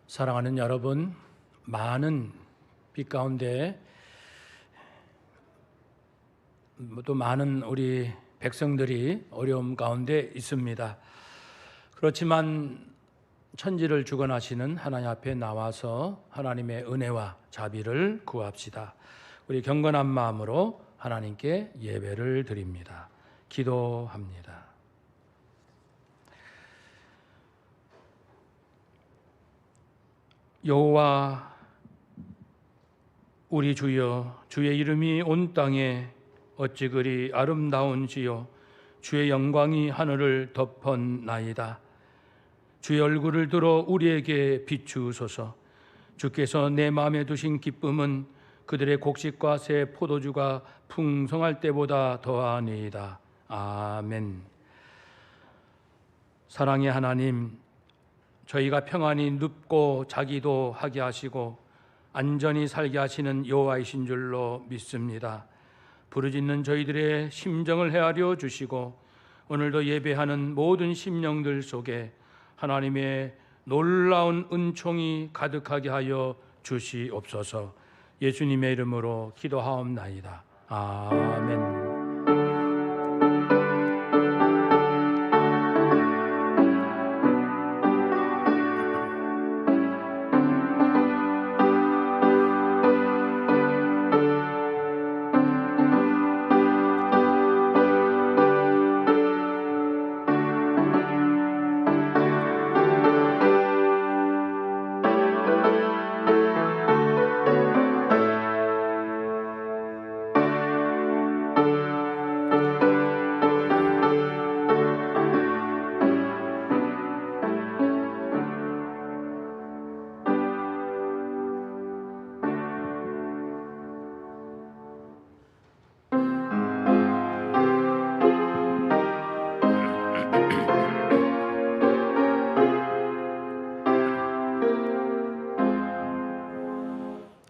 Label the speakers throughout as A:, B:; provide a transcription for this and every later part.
A: 사랑하는 여러분, 많은 빛 가운데 또 많은 우리 백성들이 어려움 가운데 있습니다. 그렇지만 천지를 주관하시는 하나님 앞에 나와서 하나님의 은혜와 자비를 구합시다. 우리 경건한 마음으로 하나님께 예배를 드립니다. 기도합니다. 여호와 우리 주여, 주의 이름이 온 땅에 어찌 그리 아름다운지요. 주의 영광이 하늘을 덮었나이다. 주의 얼굴을 들어 우리에게 비추소서. 주께서 내 마음에 두신 기쁨은 그들의 곡식과 새 포도주가 풍성할 때보다 더하니이다. 아멘. 사랑의 하나님, 저희가 평안히 눕고 자기도 하게 하시고 안전히 살게 하시는 여호와이신 줄로 믿습니다. 부르짖는 저희들의 심정을 헤아려 주시고 오늘도 예배하는 모든 심령들 속에 하나님의 놀라운 은총이 가득하게 하여 주시옵소서. 예수님의 이름으로 기도하옵나이다. 아멘.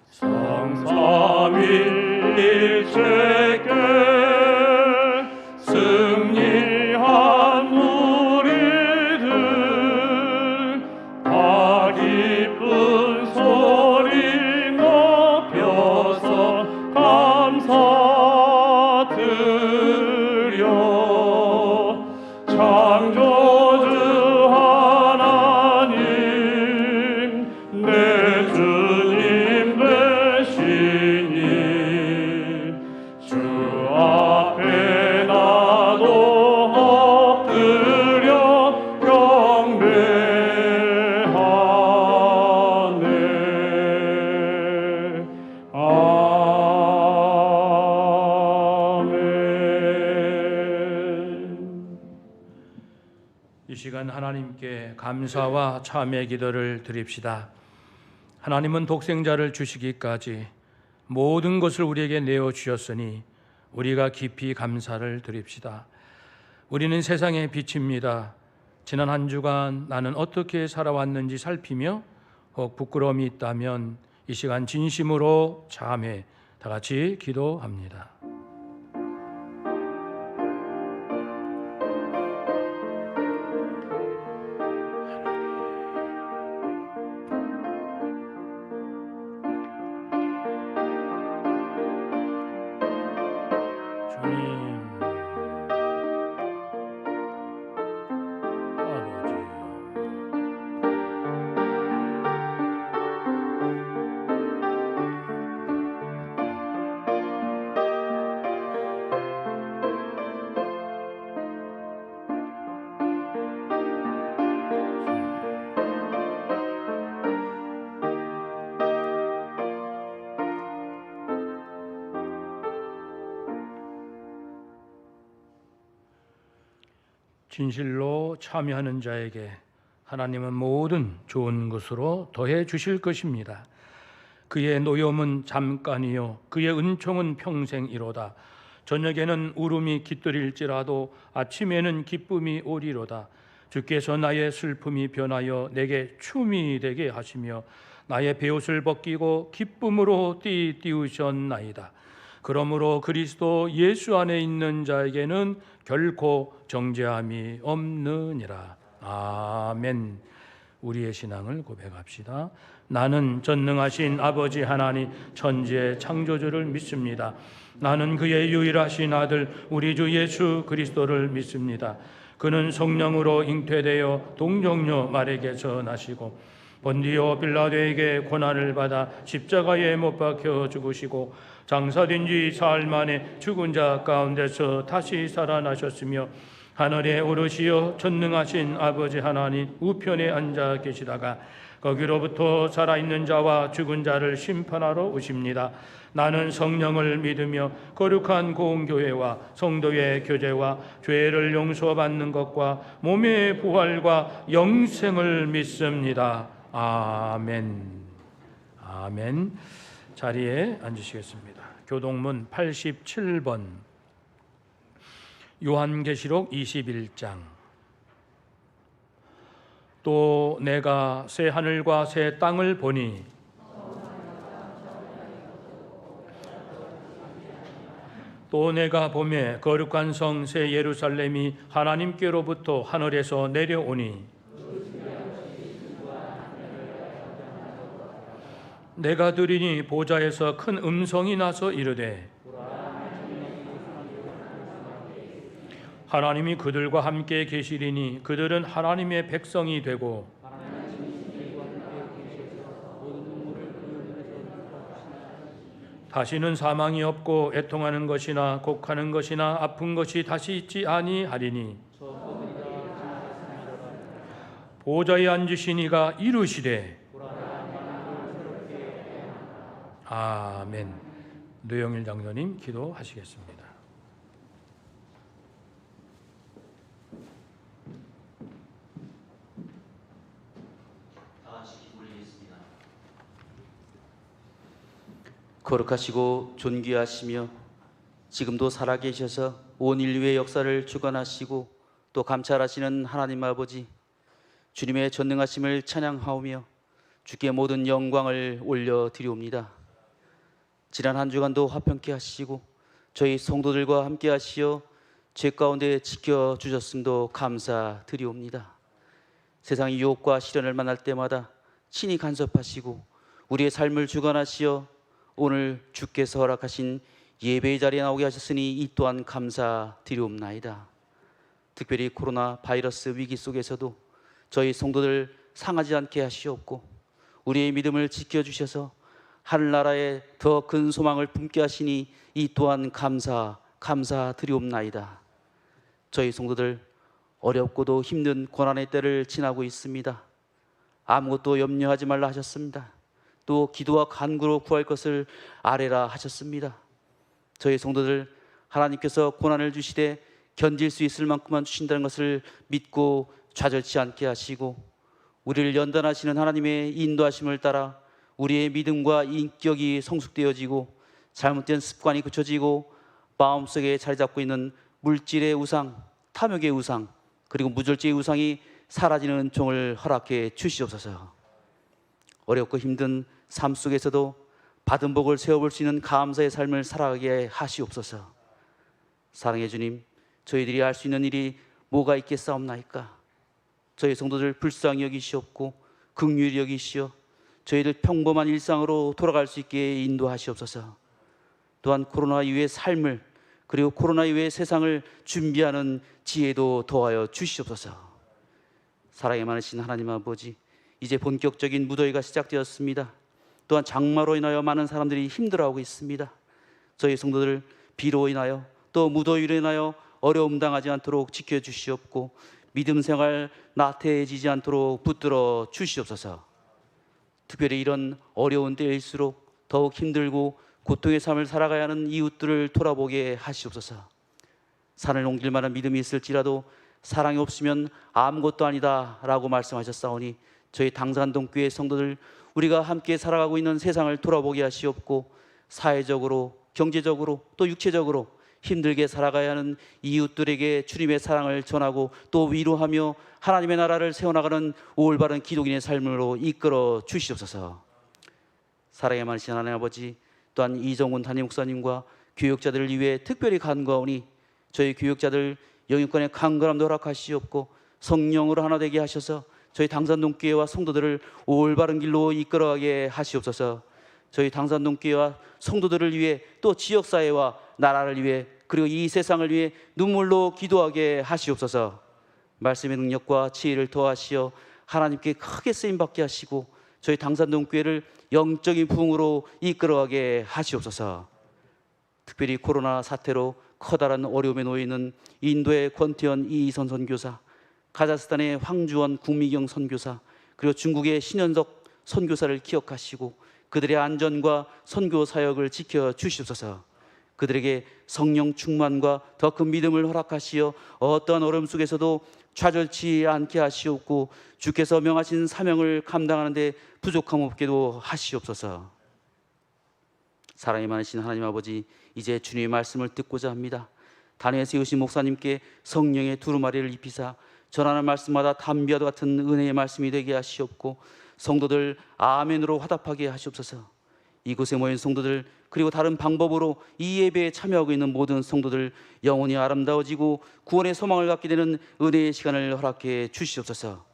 B: 성삼위일체께 승리한 우리들 다 기쁜 소리 높여서 감사드려. 창조주 하나님 내 주님 되시니 주 앞에 나도 엎드려 경배하네. 아멘.
A: 이 시간 하나님께 감사와 참의 기도를 드립시다. 하나님은 독생자를 주시기까지 모든 것을 우리에게 내어주셨으니 우리가 깊이 감사를 드립시다. 우리는 세상의 빛입니다. 지난 한 주간 나는 어떻게 살아왔는지 살피며 혹 부끄러움이 있다면 이 시간 진심으로 참회 다 같이 기도합니다. 주님, 아버지, 진실로 참여하는 자에게 하나님은 모든 좋은 것으로 더해 주실 것입니다. 그의 노염은 잠깐이요 그의 은총은 평생이로다. 저녁에는 울음이 깃들일지라도 아침에는 기쁨이 오리로다. 주께서 나의 슬픔이 변하여 내게 춤이 되게 하시며 나의 베옷을 벗기고 기쁨으로 띠우셨나이다. 그러므로 그리스도 예수 안에 있는 자에게는 결코 정죄함이 없느니라. 아멘. 우리의 신앙을 고백합시다. 나는 전능하신 아버지 하나님 천지의 창조주를 믿습니다. 나는 그의 유일하신 아들 우리 주 예수 그리스도를 믿습니다. 그는 성령으로 잉태되어 동정녀 마리아에게서 나시고 본디오 빌라도에게 고난을 받아 십자가에 못 박혀 죽으시고 장사된 지 사흘 만에 죽은 자 가운데서 다시 살아나셨으며 하늘에 오르시어 전능하신 아버지 하나님 우편에 앉아 계시다가 거기로부터 살아있는 자와 죽은 자를 심판하러 오십니다. 나는 성령을 믿으며 거룩한 공교회와 성도의 교제와 죄를 용서받는 것과 몸의 부활과 영생을 믿습니다. 아멘. 아멘. 자리에 앉으시겠습니다. 교동문 87번 요한계시록 21장. 또 내가 새 하늘과 새 땅을 보니 또 내가 보매 거룩한 성 새 예루살렘이 하나님께로부터 하늘에서 내려오니 내가 들으니 보좌에서 큰 음성이 나서 이르되 하나님이 그들과 함께 계시리니 그들은 하나님의 백성이 되고 다시는 사망이 없고 애통하는 것이나 곡하는 것이나 아픈 것이 다시 있지 아니하리니 보좌에 앉으신 이가 이르시되 아멘. 노영일 장로님 기도하시겠습니다.
C: 거룩하시고 존귀하시며 지금도 살아계셔서 온 인류의 역사를 주관하시고 또 감찰하시는 하나님 아버지, 주님의 전능하심을 찬양하오며 주께 모든 영광을 올려드리옵니다. 지난 한 주간도 화평케 하시고 저희 성도들과 함께 하시어 죄 가운데 지켜주셨음도 감사드리옵니다. 세상의 유혹과 시련을 만날 때마다 친히 간섭하시고 우리의 삶을 주관하시어 오늘 주께서 허락하신 예배의 자리에 나오게 하셨으니 이 또한 감사드리옵나이다. 특별히 코로나 바이러스 위기 속에서도 저희 성도들 상하지 않게 하시옵고 우리의 믿음을 지켜주셔서 하늘나라에 더 큰 소망을 품게 하시니 이 또한 감사드리옵나이다. 저희 성도들 어렵고도 힘든 고난의 때를 지나고 있습니다. 아무것도 염려하지 말라 하셨습니다. 또 기도와 간구로 구할 것을 아뢰라 하셨습니다. 저희 성도들 하나님께서 고난을 주시되 견딜 수 있을 만큼만 주신다는 것을 믿고 좌절치 않게 하시고 우리를 연단하시는 하나님의 인도하심을 따라 우리의 믿음과 인격이 성숙되어지고 잘못된 습관이 그쳐지고 마음속에 자리 잡고 있는 물질의 우상, 탐욕의 우상, 그리고 무절제의 우상이 사라지는 은총을 허락해 주시옵소서. 어렵고 힘든 삶 속에서도 받은 복을 세워볼 수 있는 감사의 삶을 살아가게 하시옵소서. 사랑의 주님, 저희들이 할 수 있는 일이 뭐가 있겠사옵나이까? 저희 성도들 불쌍히 여기시옵고 긍휼히 여기시어 저희들 평범한 일상으로 돌아갈 수 있게 인도하시옵소서. 또한 코로나 이후의 삶을 그리고 코로나 이후의 세상을 준비하는 지혜도 더하여 주시옵소서. 사랑이 많으신 하나님 아버지, 이제 본격적인 무더위가 시작되었습니다. 또한 장마로 인하여 많은 사람들이 힘들어하고 있습니다. 저희 성도들 비로 인하여 또 무더위로 인하여 어려움 당하지 않도록 지켜주시옵고 믿음 생활 나태해지지 않도록 붙들어 주시옵소서. 특별히 이런 어려운 때일수록 더욱 힘들고 고통의 삶을 살아가야 하는 이웃들을 돌아보게 하시옵소서. 산을 옮길 만한 믿음이 있을지라도 사랑이 없으면 아무것도 아니다 라고 말씀하셨사오니 저희 당산동교회 성도들 우리가 함께 살아가고 있는 세상을 돌아보게 하시옵고 사회적으로 경제적으로 또 육체적으로 힘들게 살아가야 하는 이웃들에게 주님의 사랑을 전하고 또 위로하며 하나님의 나라를 세워나가는 올바른 기독인의 삶으로 이끌어 주시옵소서. 사랑에 많으신 하나님 아버지, 또한 이정훈 담임 목사님과 교육자들을 위해 특별히 간구하오니 저희 교육자들 영육간의 강건함도 허락하시옵고 성령으로 하나 되게 하셔서 저희 당산동교회와 성도들을 올바른 길로 이끌어가게 하시옵소서. 저희 당산동교회와 성도들을 위해 또 지역사회와 나라를 위해 그리고 이 세상을 위해 눈물로 기도하게 하시옵소서. 말씀의 능력과 지혜를 더하시어 하나님께 크게 쓰임받게 하시고 저희 당산동교회를 영적인 부흥으로 이끌어가게 하시옵소서. 특별히 코로나 사태로 커다란 어려움에 놓여 있는 인도의 권태현 이희선 선교사, 카자흐스탄의 황주원 국미경 선교사, 그리고 중국의 신현석 선교사를 기억하시고 그들의 안전과 선교 사역을 지켜 주시옵소서. 그들에게 성령 충만과 더 큰 믿음을 허락하시어 어떠한 어려움 속에서도 좌절치 않게 하시옵고 주께서 명하신 사명을 감당하는 데 부족함 없게도 하시옵소서. 사랑이 많으신 하나님 아버지, 이제 주님의 말씀을 듣고자 합니다. 단위에 세우신 목사님께 성령의 두루마리를 입히사 전하는 말씀마다 담비와도 같은 은혜의 말씀이 되게 하시옵고 성도들 아멘으로 화답하게 하시옵소서. 이곳에 모인 성도들 그리고 다른 방법으로 이 예배에 참여하고 있는 모든 성도들 영혼이 아름다워지고 구원의 소망을 갖게 되는 은혜의 시간을 허락해 주시옵소서.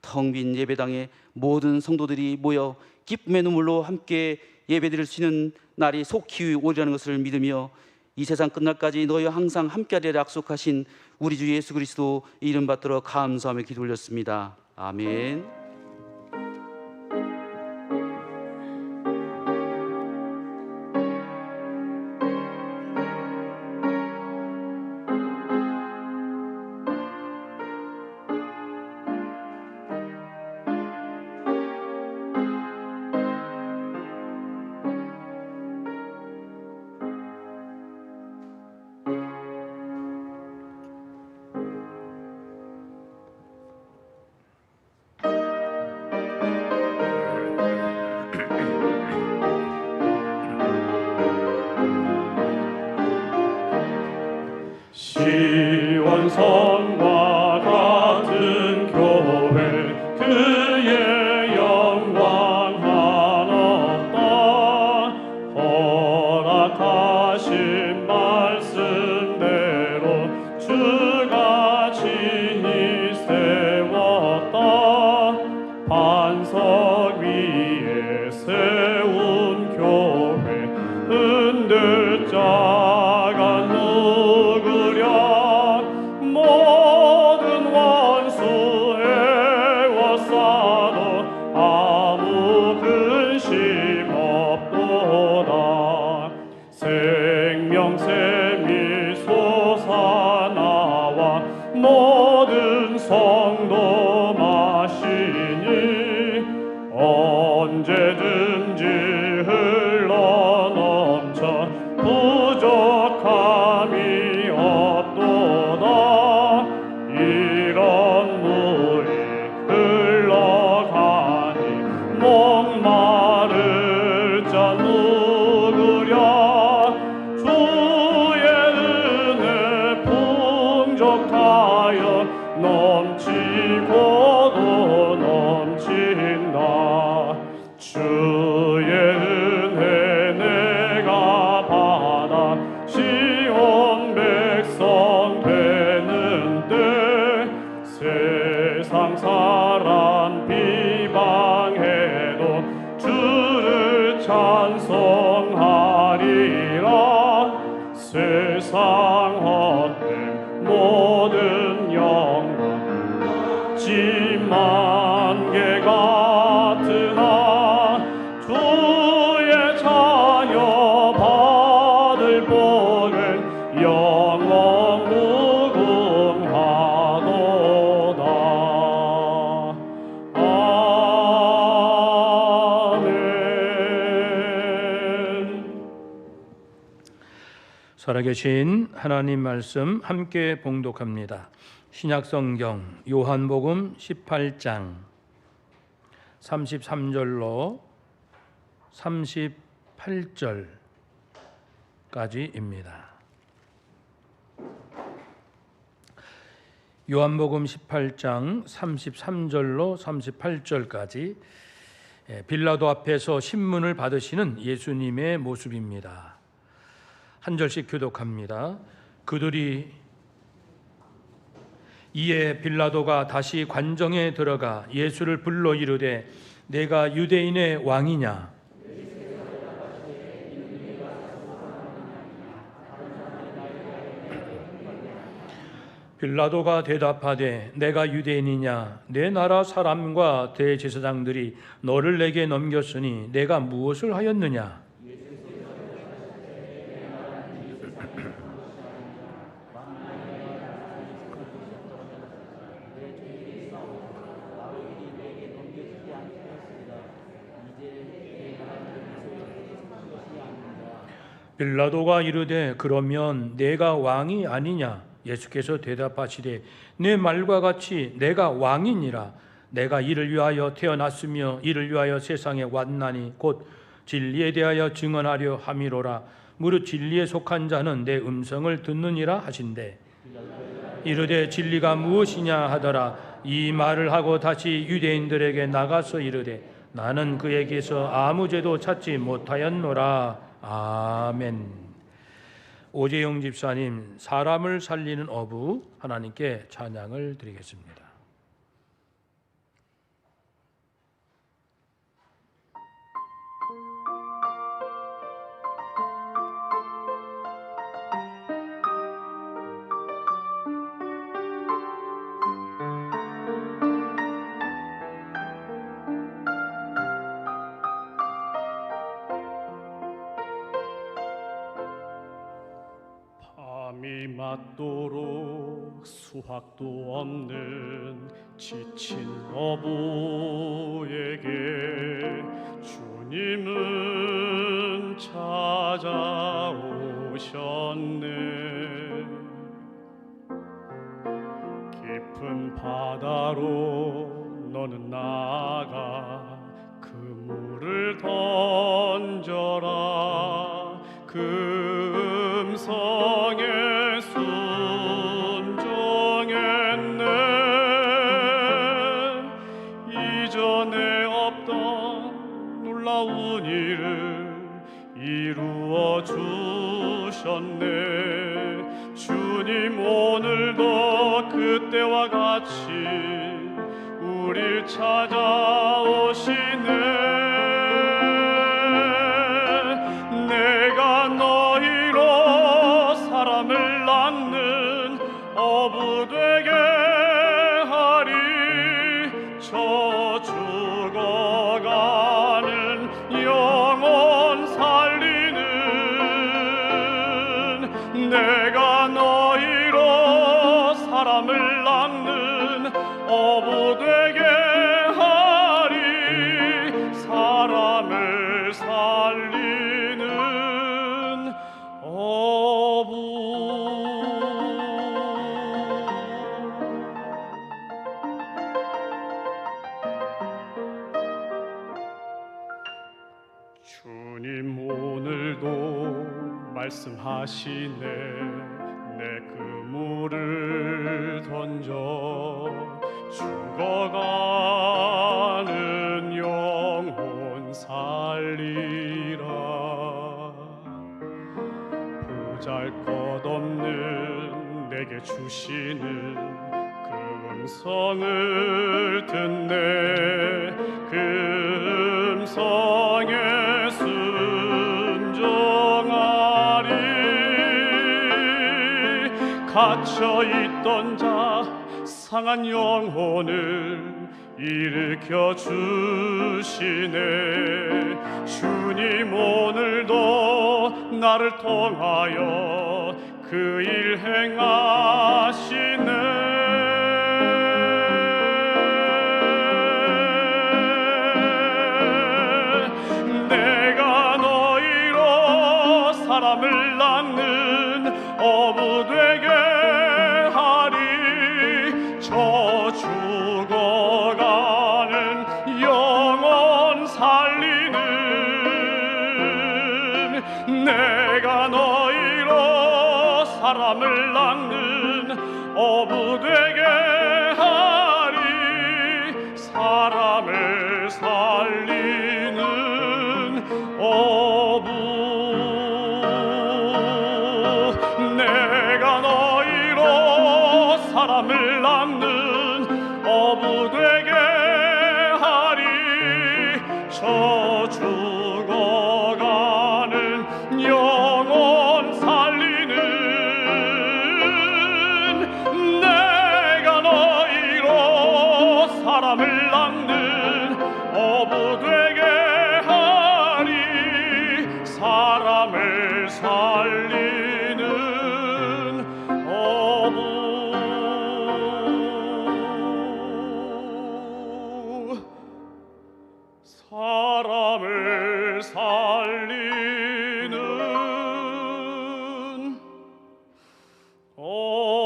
C: 텅 빈 예배당에 모든 성도들이 모여 기쁨의 눈물로 함께 예배드릴 수 있는 날이 속히 오리라는 것을 믿으며 이 세상 끝날까지 너희와 항상 함께하리라 약속하신 우리 주 예수 그리스도 이름 받들어 감사하며 기도 올렸습니다. 아멘.
B: 시온성과 같은 교회 그의 영광 한없다. 허락하신 말씀대로 주가 친히 세웠다. 반석 위에 세운 교회 흔들 자가 누구랴. 모든 원수 애워싸도 아무 근심 없도다. 생명샘이 솟아나와 모든 성도 마시니 언제든지 흘러넘쳐 부족함이 없도다. 이런 물이 흘러가니 목마를 자 누구랴. 주의 은혜 풍족하여 넘치고도 넘친다. 주의 은혜 내가 받아 시온 백성 되는데 세상 사람 비방해도 주를 찬송하리라. 세상 헛된 모든 영광 지만 개 같으나 주의 자녀 받을 복은 영원 무궁하도다. 아멘.
A: 살아계신 하나님 말씀 함께 봉독합니다. 신약성경 요한복음 18장 33절로 38절까지입니다. 요한복음 18장 33절로 38절까지 빌라도 앞에서 신문을 받으시는 예수님의 모습입니다. 한 절씩 교독합니다. 그들이 이에 빌라도가 다시 관정에 들어가 예수를 불러 이르되 내가 유대인의 왕이냐? 빌라도가 대답하되 내가 유대인이냐? 내 나라 사람과 대제사장들이 너를 내게 넘겼으니 내가 무엇을 하였느냐? 빌라도가 이르되 그러면 내가 왕이 아니냐? 예수께서 대답하시되 내 말과 같이 내가 왕이니라. 내가 이를 위하여 태어났으며 이를 위하여 세상에 왔나니 곧 진리에 대하여 증언하려 함이로라. 무릇 진리에 속한 자는 내 음성을 듣느니라 하신대. 이르되 진리가 무엇이냐 하더라. 이 말을 하고 다시 유대인들에게 나가서 이르되 나는 그에게서 아무 죄도 찾지 못하였노라. 아멘. 오재용 집사님, 사람을 살리는 어부, 하나님께 찬양을 드리겠습니다.
B: 밤이 맞도록 수확도 없는 지친 어부에게 주님은 찾아오셨네. 깊은 바다로 너는 나아가 그물을 던져라. 그 음성에 순종했네. 이전에 없던 놀라운 일을 이루어 주셨네. 주님 오늘도 그때와 같이 우릴 찾아오시네. 내가 너희로 사람을 낳는 어부 되게 하리. 저 죽어가는 영혼 살리는 내가 너희로 사람을 낳는 어부 되게 하리. 사람을 살리는 어부. 주님 오늘도 말씀하시네. 내 그물을 던져 죽어가는 영혼 살리라. 보잘것없는 내게 주시는 그 음성을 듣네. 그 음성에 순종하리. 갇혀있던 자 상한 영혼을 일으켜 주시네. 주님 오늘도 나를 통하여 그 일 행하시네. 내가 너희로 사람을 낳는 어부 되게 하리. 저 죽어가는 영혼 살리는 내가 너희로 사람을 낳는 어부 되게 하리. 사람을 살리는 어부. 내가 너희로 사람을 낳는 지쳐 죽어가는 영혼 살리는 내가 너희로 사람을 낚는 어부 되게 하리. 사람을 살리는 어부. 사람을 살리는 어부.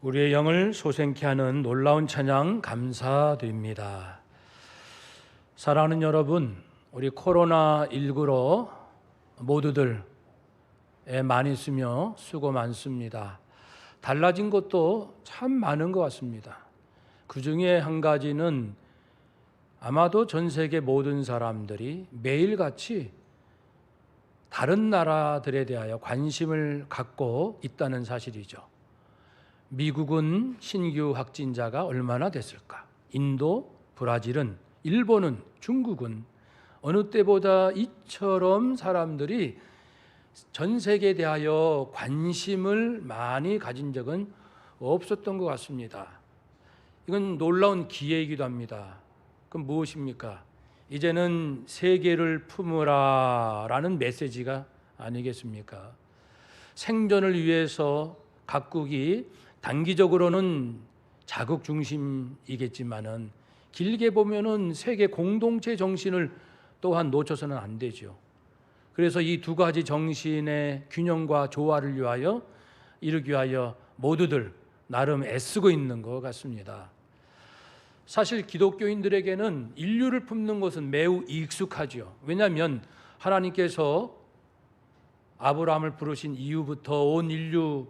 A: 우리의 영을 소생케 하는 놀라운 찬양 감사드립니다. 사랑하는 여러분, 우리 코로나19로 모두들 많이 쓰며 수고 많습니다. 달라진 것도 참 많은 것 같습니다. 그 중에 한 가지는 아마도 전 세계 모든 사람들이 매일같이 다른 나라들에 대하여 관심을 갖고 있다는 사실이죠. 미국은 신규 확진자가 얼마나 됐을까? 인도, 브라질은, 일본은, 중국은 어느 때보다 이처럼 사람들이 전 세계에 대하여 관심을 많이 가진 적은 없었던 것 같습니다. 이건 놀라운 기회이기도 합니다. 그럼 무엇입니까? 이제는 세계를 품으라라는 메시지가 아니겠습니까? 생존을 위해서 각국이 단기적으로는 자국 중심이겠지만은 길게 보면은 세계 공동체 정신을 또한 놓쳐서는 안 되죠. 그래서 이 두 가지 정신의 균형과 조화를 위하여 이루기 위하여 모두들 나름 애쓰고 있는 것 같습니다. 사실 기독교인들에게는 인류를 품는 것은 매우 익숙하죠. 왜냐하면 하나님께서 아브라함을 부르신 이후부터 온 인류를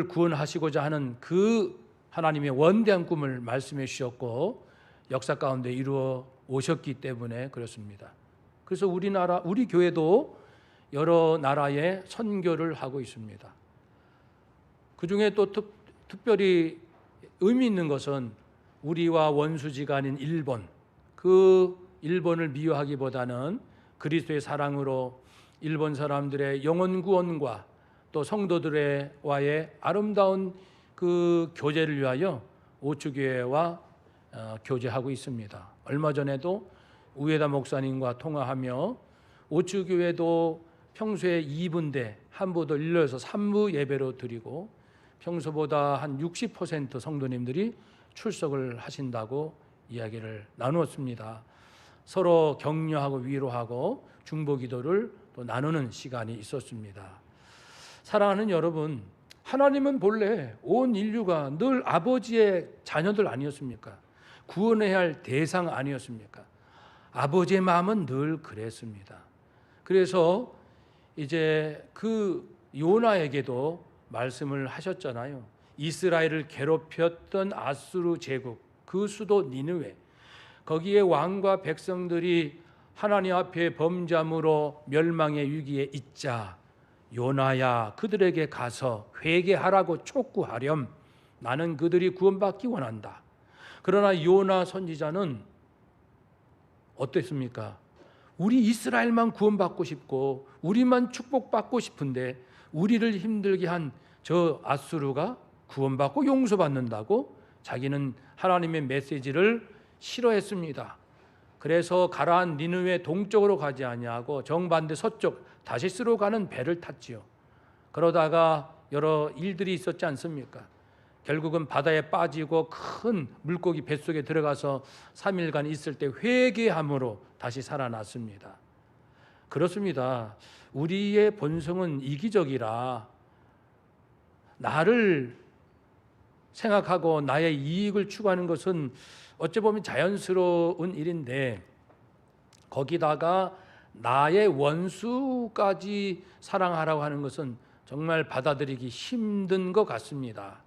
A: 구원하시고자 하는 그 하나님의 원대한 꿈을 말씀해 주셨고 역사 가운데 이루어 오셨기 때문에 그렇습니다. 그래서 우리 교회도 여러 나라에 선교를 하고 있습니다. 그 중에 또 특별히 의미 있는 것은 우리와 원수지간인 일본, 그 일본을 미워하기보다는 그리스도의 사랑으로 일본 사람들의 영혼 구원과 또 성도들과의 아름다운 그 교제를 위하여 오추교회와 교제하고 있습니다. 얼마 전에도 우에다 목사님과 통화하며 오추교회도 평소에 2분대 한부도 일러서 3부 예배로 드리고 평소보다 한 60% 성도님들이 출석을 하신다고 이야기를 나누었습니다. 서로 격려하고 위로하고 중보기도를 또 나누는 시간이 있었습니다. 사랑하는 여러분, 하나님은 본래 온 인류가 늘 아버지의 자녀들 아니었습니까? 구원해야 할 대상 아니었습니까? 아버지의 마음은 늘 그랬습니다. 그래서 이제 그 요나에게도 말씀을 하셨잖아요. 이스라엘을 괴롭혔던 아수르 제국, 그 수도 니느웨, 거기에 왕과 백성들이 하나님 앞에 범죄함으로 멸망의 위기에 있자 요나야 그들에게 가서 회개하라고 촉구하렴. 나는 그들이 구원받기 원한다. 그러나 요나 선지자는 어땠습니까? 우리 이스라엘만 구원받고 싶고 우리만 축복받고 싶은데 우리를 힘들게 한 저 아수르가 구원받고 용서받는다고 자기는 하나님의 메시지를 싫어했습니다. 그래서 가라앉은 니느웨 동쪽으로 가지 아니하고 정반대 서쪽 다시스로 가는 배를 탔지요. 그러다가 여러 일들이 있었지 않습니까? 결국은 바다에 빠지고 큰 물고기 뱃속에 들어가서 3일간 있을 때 회개함으로 다시 살아났습니다. 그렇습니다. 우리의 본성은 이기적이라 나를 생각하고 나의 이익을 추구하는 것은 어찌 보면 자연스러운 일인데 거기다가 나의 원수까지 사랑하라고 하는 것은 정말 받아들이기 힘든 것 같습니다.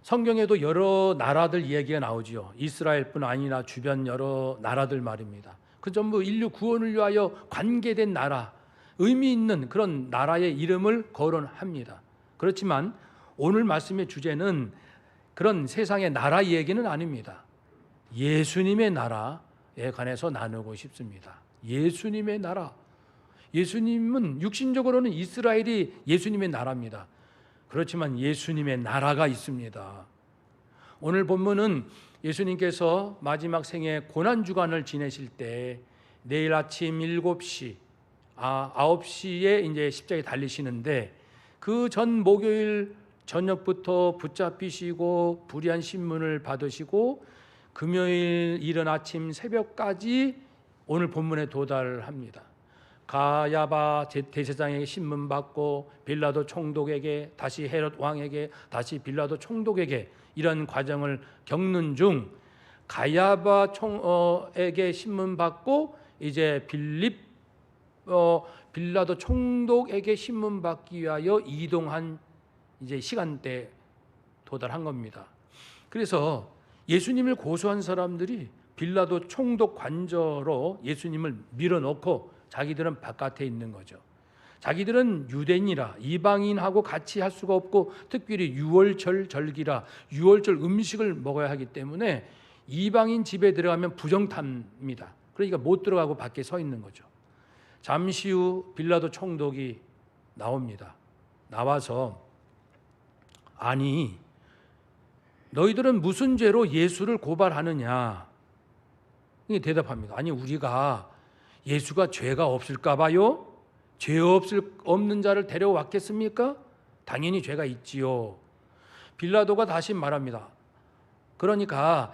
A: 성경에도 여러 나라들 얘기가 나오지요. 이스라엘뿐 아니라 주변 여러 나라들 말입니다. 그 전부 인류 구원을 위하여 관계된 나라, 의미 있는 그런 나라의 이름을 거론합니다. 그렇지만 오늘 말씀의 주제는 그런 세상의 나라 얘기는 아닙니다. 예수님의 나라에 관해서 나누고 싶습니다. 예수님의 나라. 예수님은 육신적으로는 이스라엘이 예수님의 나라입니다. 그렇지만 예수님의 나라가 있습니다. 오늘 본문은 예수님께서 마지막 생애 고난주간을 지내실 때 내일 아침 7시, 9시에 이제 십자가에 달리시는데 그 전 목요일 저녁부터 붙잡히시고 불의한 신문을 받으시고 금요일 이른 아침 새벽까지 오늘 본문에 도달합니다. 가야바 대제사장에게 신문 받고 빌라도 총독에게 다시 헤롯 왕에게 다시 빌라도 총독에게 이런 과정을 겪는 중 가야바 총에게 신문 받고 이제 빌라도 총독에게 신문 받기 위하여 이동한 이제 시간대에 도달한 겁니다. 그래서 예수님을 고소한 사람들이 빌라도 총독 관저로 예수님을 밀어놓고 자기들은 바깥에 있는 거죠. 자기들은 유대인이라 이방인하고 같이 할 수가 없고 특별히 유월절 절기라 유월절 음식을 먹어야 하기 때문에 이방인 집에 들어가면 부정탑니다. 그러니까 못 들어가고 밖에 서 있는 거죠. 잠시 후 빌라도 총독이 나옵니다. 나와서 아니 너희들은 무슨 죄로 예수를 고발하느냐? 이게 대답합니다. 아니 우리가 예수가 죄가 없을까 봐요? 죄 없는 자를 데려왔겠습니까? 당연히 죄가 있지요. 빌라도가 다시 말합니다. 그러니까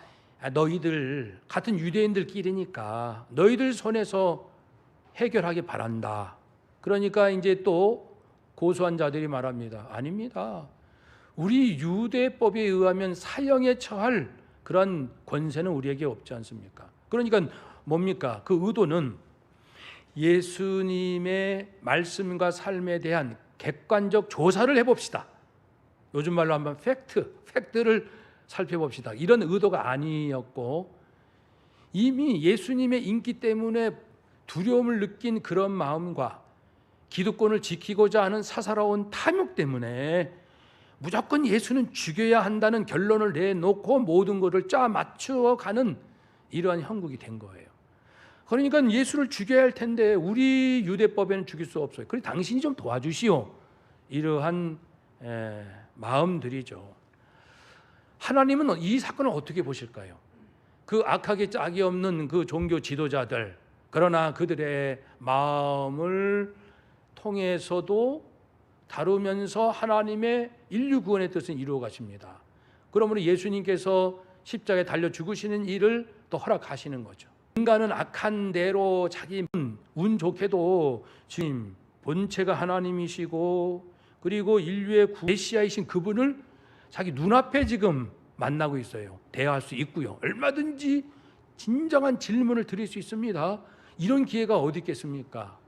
A: 너희들 같은 유대인들끼리니까 너희들 손에서 해결하기 바란다. 그러니까 이제 또 고소한 자들이 말합니다. 아닙니다. 우리 유대법에 의하면 사형에 처할 그런 권세는 우리에게 없지 않습니까? 그러니까 뭡니까? 그 의도는 예수님의 말씀과 삶에 대한 객관적 조사를 해봅시다. 요즘 말로 한번 팩트를 살펴봅시다. 이런 의도가 아니었고 이미 예수님의 인기 때문에 두려움을 느낀 그런 마음과 기득권을 지키고자 하는 사사로운 탐욕 때문에 무조건 예수는 죽여야 한다는 결론을 내놓고 모든 것을 짜 맞추어가는 이러한 형국이 된 거예요. 그러니까 예수를 죽여야 할 텐데 우리 유대법에는 죽일 수 없어요. 그래 당신이 좀 도와주시오. 이러한 마음들이죠. 하나님은 이 사건을 어떻게 보실까요? 그 악하게 짝이 없는 그 종교 지도자들, 그러나 그들의 마음을 통해서도 다루면서 하나님의 인류 구원의 뜻을 이루어 가십니다. 그러므로 예수님께서 십자가에 달려 죽으시는 일을 또 허락하시는 거죠. 인간은 악한 대로 자기 운 좋게도 주님 본체가 하나님이시고 그리고 인류의 메시아이신 그분을 자기 눈앞에 지금 만나고 있어요. 대화할 수 있고요. 얼마든지 진정한 질문을 드릴 수 있습니다. 이런 기회가 어디 있겠습니까?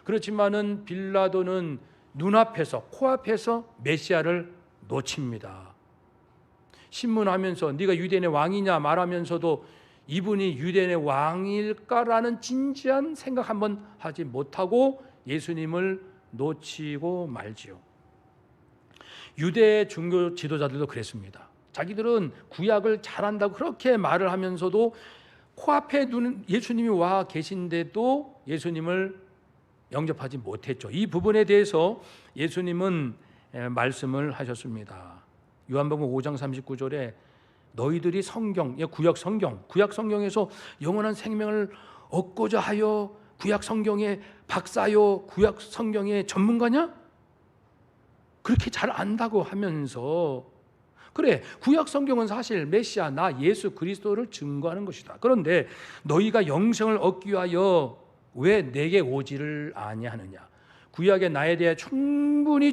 A: 그렇지만은 빌라도는 눈앞에서 코앞에서 메시아를 놓칩니다. 신문하면서 네가 유대인의 왕이냐 말하면서도 이분이 유대인의 왕일까라는 진지한 생각 한번 하지 못하고 예수님을 놓치고 말지요. 유대 종교 지도자들도 그랬습니다. 자기들은 구약을 잘한다고 그렇게 말을 하면서도 코앞에 예수님이 와 계신데도 예수님을 영접하지 못했죠. 이 부분에 대해서 예수님은 말씀을 하셨습니다. 요한복음 5장 39절에 너희들이 구약 성경에서 영원한 생명을 얻고자 하여 구약 성경의 박사요, 구약 성경의 전문가냐? 그렇게 잘 안다고 하면서 그래, 구약 성경은 사실 메시아 나 예수 그리스도를 증거하는 것이다. 그런데 너희가 영생을 얻기 위하여 왜 내게 오지를 아니하느냐? 구약에 나에 대해 충분히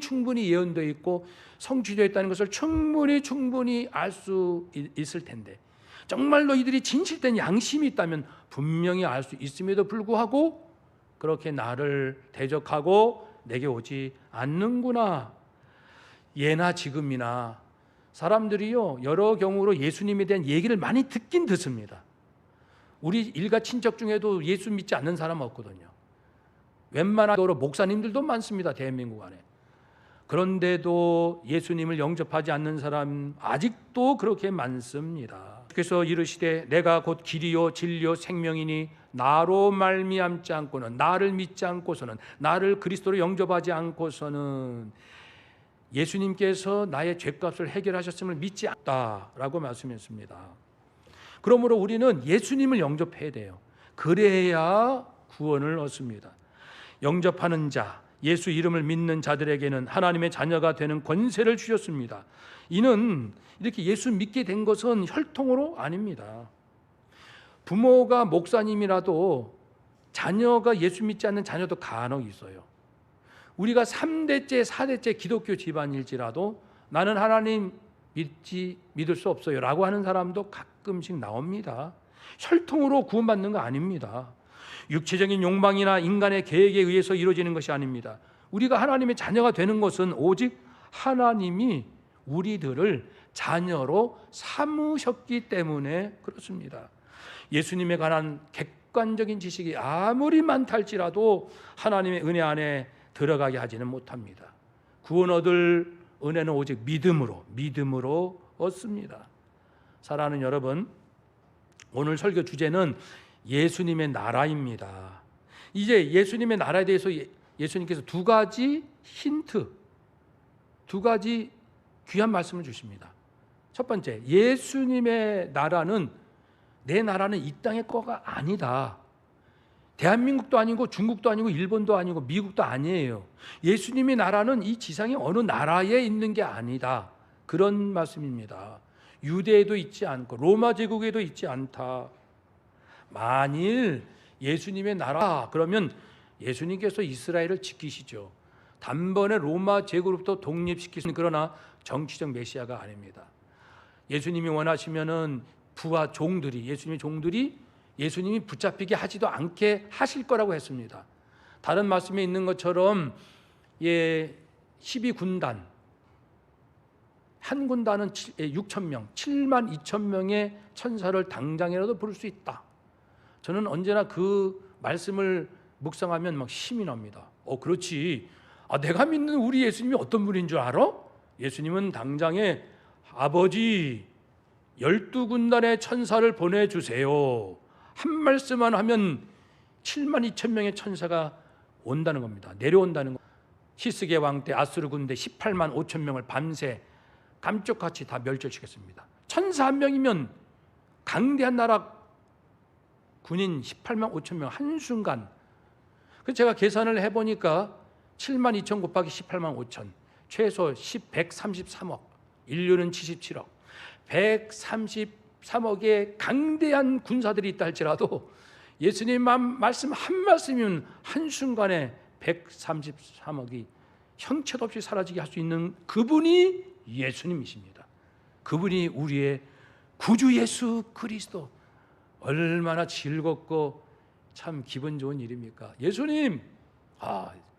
A: 예언되어 있고 성취되어 있다는 것을 충분히 알 수 있을 텐데 정말 너희들이 진실된 양심이 있다면 분명히 알 수 있음에도 불구하고 그렇게 나를 대적하고 내게 오지 않는구나. 예나 지금이나 사람들이요, 여러 경우로 예수님에 대한 얘기를 많이 듣긴 듣습니다. 우리 일가 친척 중에도 예수 믿지 않는 사람 없거든요. 웬만하도록 목사님들도 많습니다, 대한민국 안에. 그런데도 예수님을 영접하지 않는 사람 아직도 그렇게 많습니다. 그래서 이르시되 내가 곧 길이요 진리요 생명이니 나로 말미암지 않고는, 나를 믿지 않고서는, 나를 그리스도로 영접하지 않고서는 예수님께서 나의 죄값을 해결하셨음을 믿지 않다라고 말씀했습니다. 그러므로 우리는 예수님을 영접해야 돼요. 그래야 구원을 얻습니다. 영접하는 자, 예수 이름을 믿는 자들에게는 하나님의 자녀가 되는 권세를 주셨습니다. 이는 이렇게 예수 믿게 된 것은 혈통으로 아닙니다. 부모가 목사님이라도 자녀가 예수 믿지 않는 자녀도 간혹 있어요. 우리가 3대째, 4대째 기독교 집안일지라도 나는 하나님 믿을 수 없어요 라고 하는 사람도 가끔씩 나옵니다. 혈통으로 구원받는 거 아닙니다. 육체적인 욕망이나 인간의 계획에 의해서 이루어지는 것이 아닙니다. 우리가 하나님의 자녀가 되는 것은 오직 하나님이 우리들을 자녀로 삼으셨기 때문에 그렇습니다. 예수님에 관한 객관적인 지식이 아무리 많다 할지라도 하나님의 은혜 안에 들어가게 하지는 못합니다. 구원 얻을 은혜는 오직 믿음으로 얻습니다. 사랑하는 여러분, 오늘 설교 주제는 예수님의 나라입니다. 이제 예수님의 나라에 대해서 예수님께서 두 가지 힌트, 두 가지 귀한 말씀을 주십니다. 첫 번째, 예수님의 나라는 내 나라는 이 땅의 거가 아니다. 대한민국도 아니고 중국도 아니고 일본도 아니고 미국도 아니에요. 예수님의 나라는 이 지상의 어느 나라에 있는 게 아니다. 그런 말씀입니다. 유대에도 있지 않고 로마 제국에도 있지 않다. 만일 예수님의 나라 그러면 예수님께서 이스라엘을 지키시죠. 단번에 로마 제국으로부터 독립시키시는, 그러나 정치적 메시아가 아닙니다. 예수님이 원하시면은 부하 종들이, 예수님의 종들이 예수님이 붙잡히게 하지도 않게 하실 거라고 했습니다. 다른 말씀에 있는 것처럼 12군단, 한 군단은 6,000명, 7만 2천 명의 천사를 당장이라도 부를 수 있다. 저는 언제나 그 말씀을 묵상하면 막 힘이 납니다. 그렇지. 내가 믿는 우리 예수님이 어떤 분인 줄 알아? 예수님은 당장에 아버지 12군단의 천사를 보내주세요. 한 말씀만 하면 7만 2천 명의 천사가 온다는 겁니다. 내려온다는 거. 히스기야 왕 때 아수르 군대 18만 5천 명을 밤새 감쪽같이 다 멸절시켰습니다. 천사 한 명이면 강대한 나라 군인 18만 5천 명 한순간. 그래서 제가 계산을 해보니까 7만 2천 곱하기 18만 5천 최소 133억, 인류는 77억, 133억의 강대한 군사들이 있다 할지라도 예수님 말씀 한 말씀이면 한순간에 133억이 형체도 없이 사라지게 할 수 있는 그분이 예수님이십니다. 그분이 우리의 구주 예수 그리스도. 얼마나 즐겁고 참 기분 좋은 일입니까? 예수님,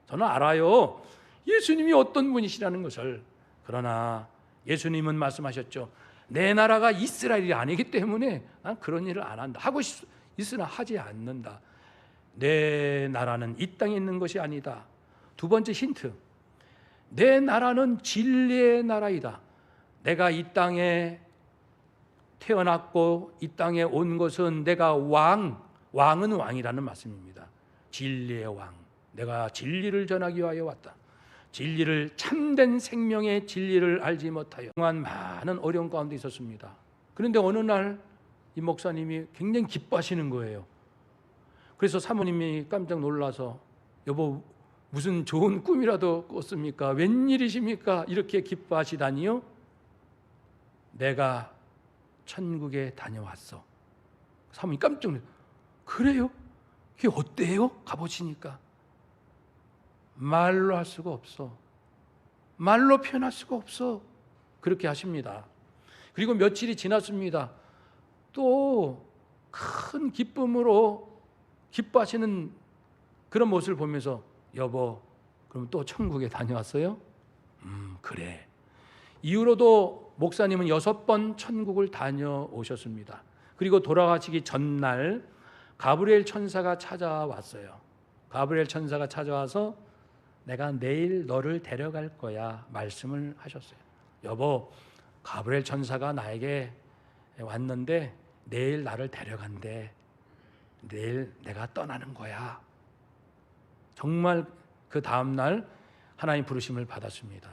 A: 저는 알아요. 예수님이 어떤 분이시라는 것을. 그러나 예수님은 말씀하셨죠. 내 나라가 이스라엘이 아니기 때문에 난 그런 일을 안 한다. 하고 있으나 하지 않는다. 내 나라는 이 땅에 있는 것이 아니다. 두 번째 힌트, 내 나라는 진리의 나라이다. 내가 이 땅에 태어났고 이 땅에 온 것은 내가 왕은 왕이라는 말씀입니다. 진리의 왕, 내가 진리를 전하기 위하여 왔다. 진리를, 참된 생명의 진리를 알지 못하여 그동안 많은 어려움 가운데 있었습니다. 그런데 어느 날 이 목사님이 굉장히 기뻐하시는 거예요. 그래서 사모님이 깜짝 놀라서, 여보 무슨 좋은 꿈이라도 꿨습니까? 웬일이십니까? 이렇게 기뻐하시다니요? 내가 천국에 다녀왔어. 사모님 깜짝 놀라서, 그래요? 그게 어때요? 가보시니까 말로 할 수가 없어. 말로 표현할 수가 없어. 그렇게 하십니다. 그리고 며칠이 지났습니다. 또 큰 기쁨으로 기뻐하시는 그런 모습을 보면서, 여보, 그럼 또 천국에 다녀왔어요? 그래. 이후로도 목사님은 6번 천국을 다녀오셨습니다. 그리고 돌아가시기 전날 가브리엘 천사가 찾아왔어요. 가브리엘 천사가 찾아와서 내가 내일 너를 데려갈 거야 말씀을 하셨어요. 여보, 가브리엘 천사가 나에게 왔는데 내일 나를 데려간대. 내일 내가 떠나는 거야. 정말 그 다음날 하나님 부르심을 받았습니다.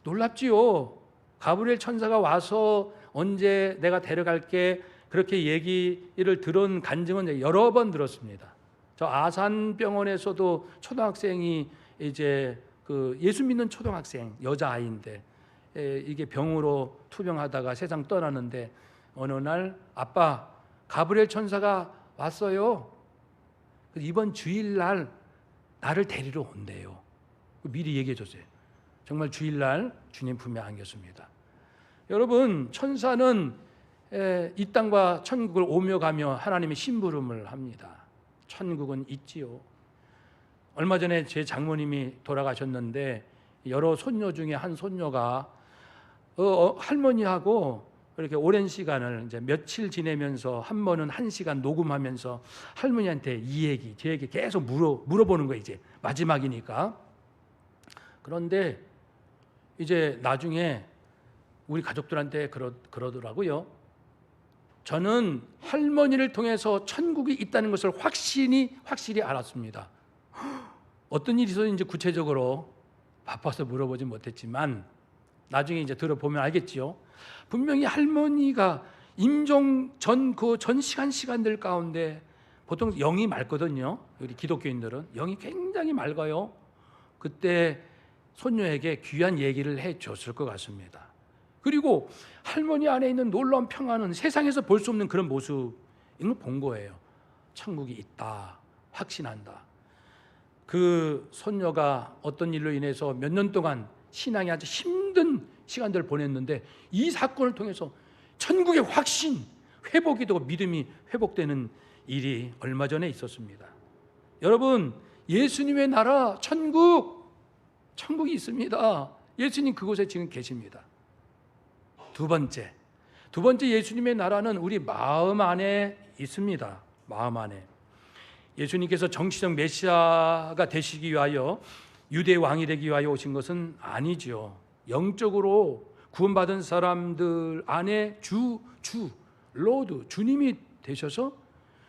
A: 놀랍지요. 가브리엘 천사가 와서 언제 내가 데려갈게 그렇게 얘기를 들은 간증은 여러 번 들었습니다. 저 아산병원에서도 초등학생이 이제 그 예수 믿는 초등학생 여자아이인데 이게 병으로 투병하다가 세상 떠나는데 어느 날 아빠 가브리엘 천사가 왔어요. 이번 주일날 나를 데리러 온대요. 미리 얘기해 줬어요. 정말 주일날 주님 품에 안겼습니다. 여러분, 천사는 이 땅과 천국을 오며 가며 하나님의 심부름을 합니다. 천국은 있지요. 얼마 전에 제 장모님이 돌아가셨는데 여러 손녀 중에 한 손녀가 할머니하고 이렇게 오랜 시간을 이제 며칠 지내면서 한 번은 1시간 녹음하면서 할머니한테 이 얘기, 제 얘기 계속 물어보는 거예요. 이제 마지막이니까. 그런데 이제 나중에 우리 가족들한테 그러더라고요. 저는 할머니를 통해서 천국이 있다는 것을 확실히 알았습니다. 어떤 일이 있었는지 구체적으로 바빠서 물어보지 못했지만 나중에 이제 들어보면 알겠지요. 분명히 할머니가 임종 전 시간들 가운데 보통 영이 맑거든요. 우리 기독교인들은 영이 굉장히 맑아요. 그때 손녀에게 귀한 얘기를 해줬을 것 같습니다. 그리고 할머니 안에 있는 놀라운 평안은 세상에서 볼 수 없는 그런 모습을 본 거예요. 천국이 있다, 확신한다. 그 손녀가 어떤 일로 인해서 몇 년 동안 신앙이 아주 힘든 시간들을 보냈는데 이 사건을 통해서 천국의 확신, 회복이 되고 믿음이 회복되는 일이 얼마 전에 있었습니다. 여러분, 예수님의 나라 천국이 있습니다. 예수님 그곳에 지금 계십니다. 두 번째 예수님의 나라는 우리 마음 안에 있습니다. 마음 안에. 예수님께서 정치적 메시아가 되시기 위하여 유대 왕이 되기 위하여 오신 것은 아니죠. 영적으로 구원받은 사람들 안에 로드 주님이 되셔서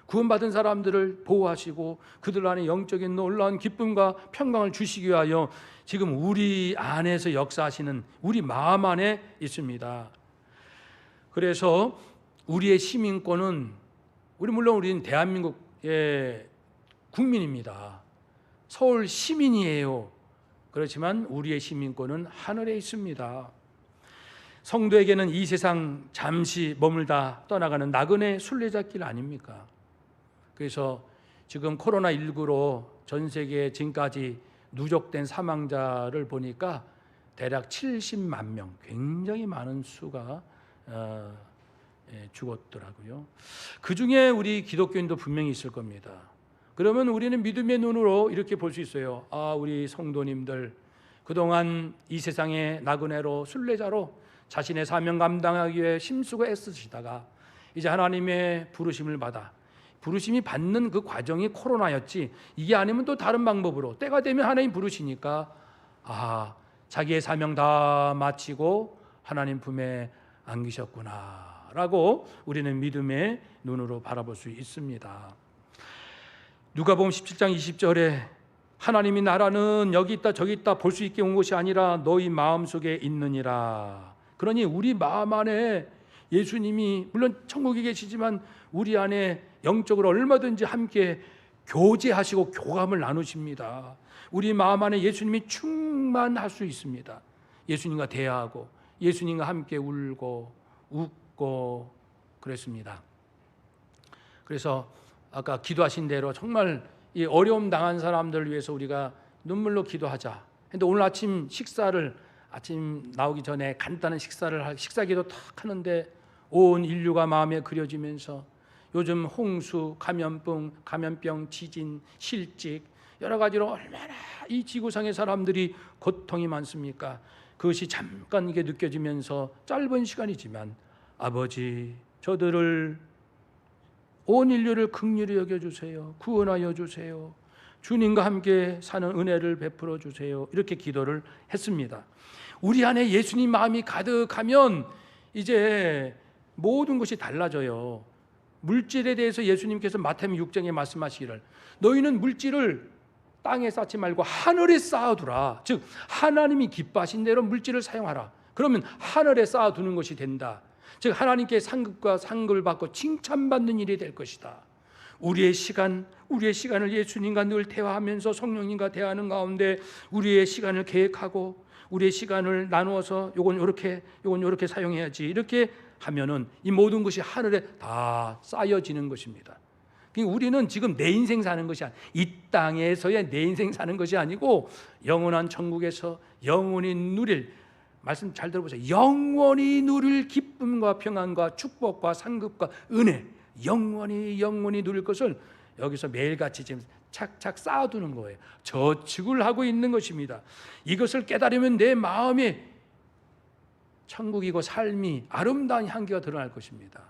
A: 구원받은 사람들을 보호하시고 그들 안에 영적인 놀라운 기쁨과 평강을 주시기 위하여 지금 우리 안에서 역사하시는 우리 마음 안에 있습니다. 그래서 우리의 시민권은 물론 우리는 대한민국의 국민입니다. 서울 시민이에요. 그렇지만 우리의 시민권은 하늘에 있습니다. 성도에게는 이 세상 잠시 머물다 떠나가는 나그네 순례자길 아닙니까? 그래서 지금 코로나19로 전 세계에 지금까지 누적된 사망자를 보니까 대략 70만 명, 굉장히 많은 수가 죽었더라고요. 그 중에 우리 기독교인도 분명히 있을 겁니다. 그러면 우리는 믿음의 눈으로 이렇게 볼 수 있어요. 우리 성도님들 그동안 이 세상의 나그네로 순례자로 자신의 사명 감당하기 위해 힘쓰고 애쓰시다가 이제 하나님의 부르심을 받아 부르심이 받는 그 과정이 코로나였지 이게 아니면 또 다른 방법으로 때가 되면 하나님 부르시니까 자기의 사명 다 마치고 하나님 품에 안기셨구나 라고 우리는 믿음의 눈으로 바라볼 수 있습니다. 누가복음 17장 20절에 하나님이 나라는 여기 있다 저기 있다 볼 수 있게 온 것이 아니라 너희 마음속에 있느니라. 그러니 우리 마음 안에 예수님이 물론 천국에 계시지만 우리 안에 영적으로 얼마든지 함께 교제하시고 교감을 나누십니다. 우리 마음 안에 예수님이 충만할 수 있습니다. 예수님과 대화하고 예수님과 함께 울고 웃고 그랬습니다. 그래서 아까 기도하신 대로 정말 이 어려움 당한 사람들을 위해서 우리가 눈물로 기도하자. 근데 오늘 아침 나오기 전에 간단한 식사기도 탁 하는데 온 인류가 마음에 그려지면서 요즘 홍수, 감염병, 지진, 실직 여러 가지로 얼마나 이 지구상의 사람들이 고통이 많습니까? 그것이 잠깐 이게 느껴지면서 짧은 시간이지만 아버지, 저들을 온 인류를 긍휼히 여겨주세요. 구원하여 주세요. 주님과 함께 사는 은혜를 베풀어 주세요. 이렇게 기도를 했습니다. 우리 안에 예수님 마음이 가득하면 이제 모든 것이 달라져요. 물질에 대해서 예수님께서 마태복음 6장에 말씀하시기를 너희는 물질을 땅에 쌓지 말고 하늘에 쌓아두라. 즉 하나님이 기뻐하신 대로 물질을 사용하라. 그러면 하늘에 쌓아두는 것이 된다. 즉 하나님께 상급과 상급을 받고 칭찬받는 일이 될 것이다. 우리의 시간을 예수님과 늘 대화하면서 성령님과 대화하는 가운데 우리의 시간을 계획하고 우리의 시간을 나누어서 요건 요렇게 사용해야지 이렇게 하면은 이 모든 것이 하늘에 다 쌓여지는 것입니다. 우리는 지금 내 인생 사는 것이 이 땅에서의 내 인생 사는 것이 아니고 영원한 천국에서 영원히 누릴, 말씀 잘 들어보세요. 영원히 누릴 기쁨과 평안과 축복과 상급과 은혜, 영원히 누릴 것을 여기서 매일같이 지금 착착 쌓아두는 거예요. 저축을 하고 있는 것입니다. 이것을 깨달으면 내 마음에 천국이고 삶이 아름다운 향기가 드러날 것입니다.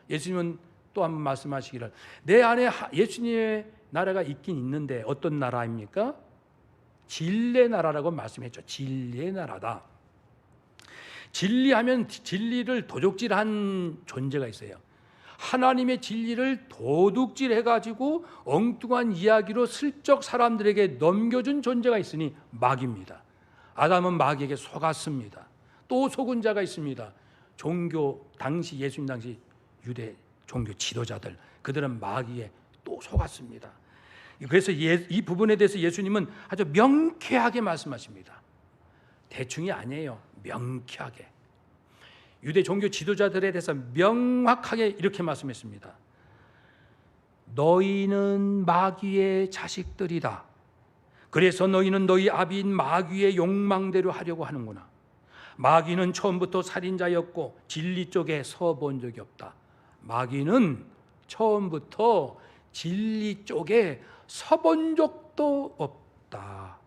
A: 예수님은 또 한 번 말씀하시기를 내 안에 예수님의 나라가 있긴 있는데 어떤 나라입니까? 진리의 나라라고 말씀했죠. 진리의 나라다. 진리하면 진리를 도둑질한 존재가 있어요. 하나님의 진리를 도둑질해가지고 엉뚱한 이야기로 슬쩍 사람들에게 넘겨준 존재가 있으니 마귀입니다. 아담은 마귀에게 속았습니다. 또 속은 자가 있습니다. 예수님 당시 유대 종교 지도자들, 그들은 마귀에 또 속았습니다. 그래서 이 부분에 대해서 예수님은 아주 명쾌하게 말씀하십니다. 대충이 아니에요. 명쾌하게. 유대 종교 지도자들에 대해서 명확하게 이렇게 말씀했습니다. 너희는 마귀의 자식들이다. 그래서 너희는 너희 아비인 마귀의 욕망대로 하려고 하는구나. 마귀는 처음부터 살인자였고 진리 쪽에 서본 적이 없다. 마귀는 처음부터 진리 쪽에 서본 적도 없다.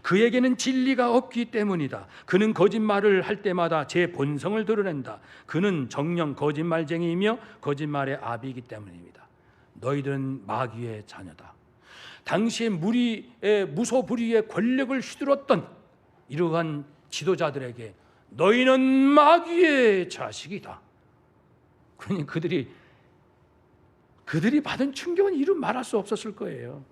A: 그에게는 진리가 없기 때문이다. 그는 거짓말을 할 때마다 제 본성을 드러낸다. 그는 정녕 거짓말쟁이이며 거짓말의 아비이기 때문입니다. 너희들은 마귀의 자녀다. 당시에 무소불위의 권력을 휘둘렀던 이러한 지도자들에게 너희는 마귀의 자식이다. 그러니 그들이 받은 충격은 이루 말할 수 없었을 거예요.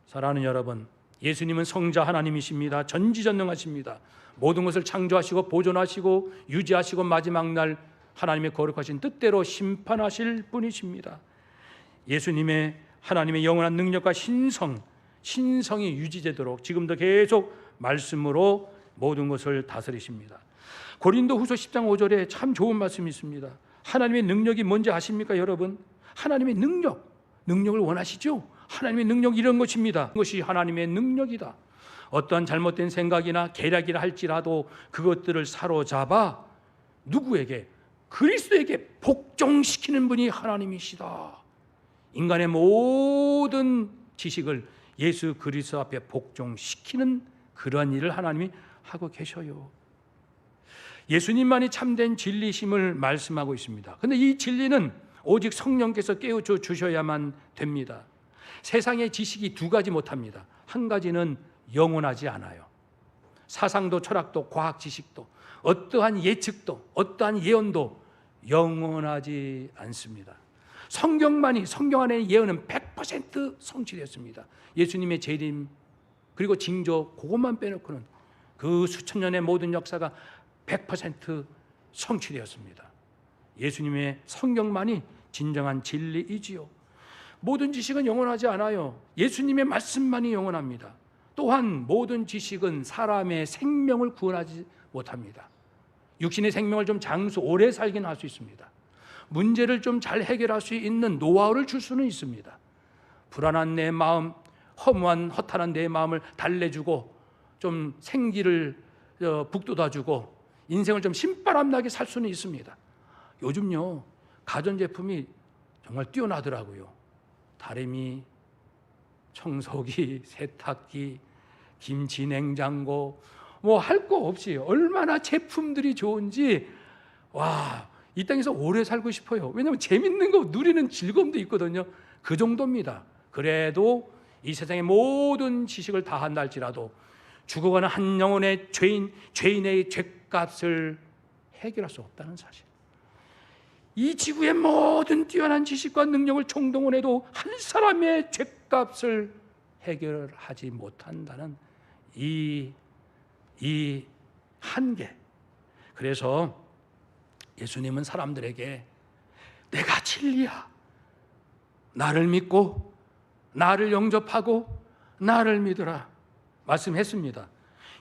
A: 사랑하는 여러분, 예수님은 성자 하나님이십니다. 전지전능하십니다. 모든 것을 창조하시고 보존하시고 유지하시고 마지막 날 하나님의 거룩하신 뜻대로 심판하실 분이십니다. 예수님의 하나님의 영원한 능력과 신성이 유지되도록 지금도 계속 말씀으로 모든 것을 다스리십니다. 고린도후서 10장 5절에 참 좋은 말씀이 있습니다. 하나님의 능력이 뭔지 아십니까, 여러분? 하나님의 능력을 원하시죠? 하나님의 능력 이런 것입니다. 그것이 하나님의 능력이다. 어떠한 잘못된 생각이나 계략이라 할지라도 그것들을 사로잡아 누구에게? 그리스도에게 복종시키는 분이 하나님이시다. 인간의 모든 지식을 예수 그리스도 앞에 복종시키는 그런 일을 하나님이 하고 계셔요. 예수님만이 참된 진리심을 말씀하고 있습니다. 그런데 이 진리는 오직 성령께서 깨우쳐 주셔야만 됩니다. 세상의 지식이 두 가지 못합니다. 한 가지는 영원하지 않아요. 사상도 철학도 과학 지식도 어떠한 예측도 어떠한 예언도 영원하지 않습니다. 성경 안에 예언은 100% 성취됐습니다. 예수님의 재림 그리고 징조 그것만 빼놓고는 그 수천 년의 모든 역사가 100% 성취되었습니다. 예수님의 성경만이 진정한 진리이지요. 모든 지식은 영원하지 않아요. 예수님의 말씀만이 영원합니다. 또한 모든 지식은 사람의 생명을 구원하지 못합니다. 육신의 생명을 좀 오래 살긴 할 수 있습니다. 문제를 좀 잘 해결할 수 있는 노하우를 줄 수는 있습니다. 불안한 내 마음, 허탄한 내 마음을 달래주고 좀 생기를 북돋아주고 인생을 좀 신바람나게 살 수는 있습니다. 요즘요 가전제품이 정말 뛰어나더라고요. 다리미, 청소기, 세탁기, 김치 냉장고 뭐 할 거 없이 얼마나 제품들이 좋은지 이 땅에서 오래 살고 싶어요. 왜냐하면 재밌는 거 누리는 즐거움도 있거든요. 그 정도입니다. 그래도 이 세상의 모든 지식을 다 한다 할지라도 죽어가는 한 영혼의 죄인의 죄값을 해결할 수 없다는 사실. 이 지구의 모든 뛰어난 지식과 능력을 총동원해도 한 사람의 죄값을 해결하지 못한다는 이 한계. 그래서 예수님은 사람들에게 내가 진리야, 나를 믿고 나를 영접하고 나를 믿으라 말씀했습니다.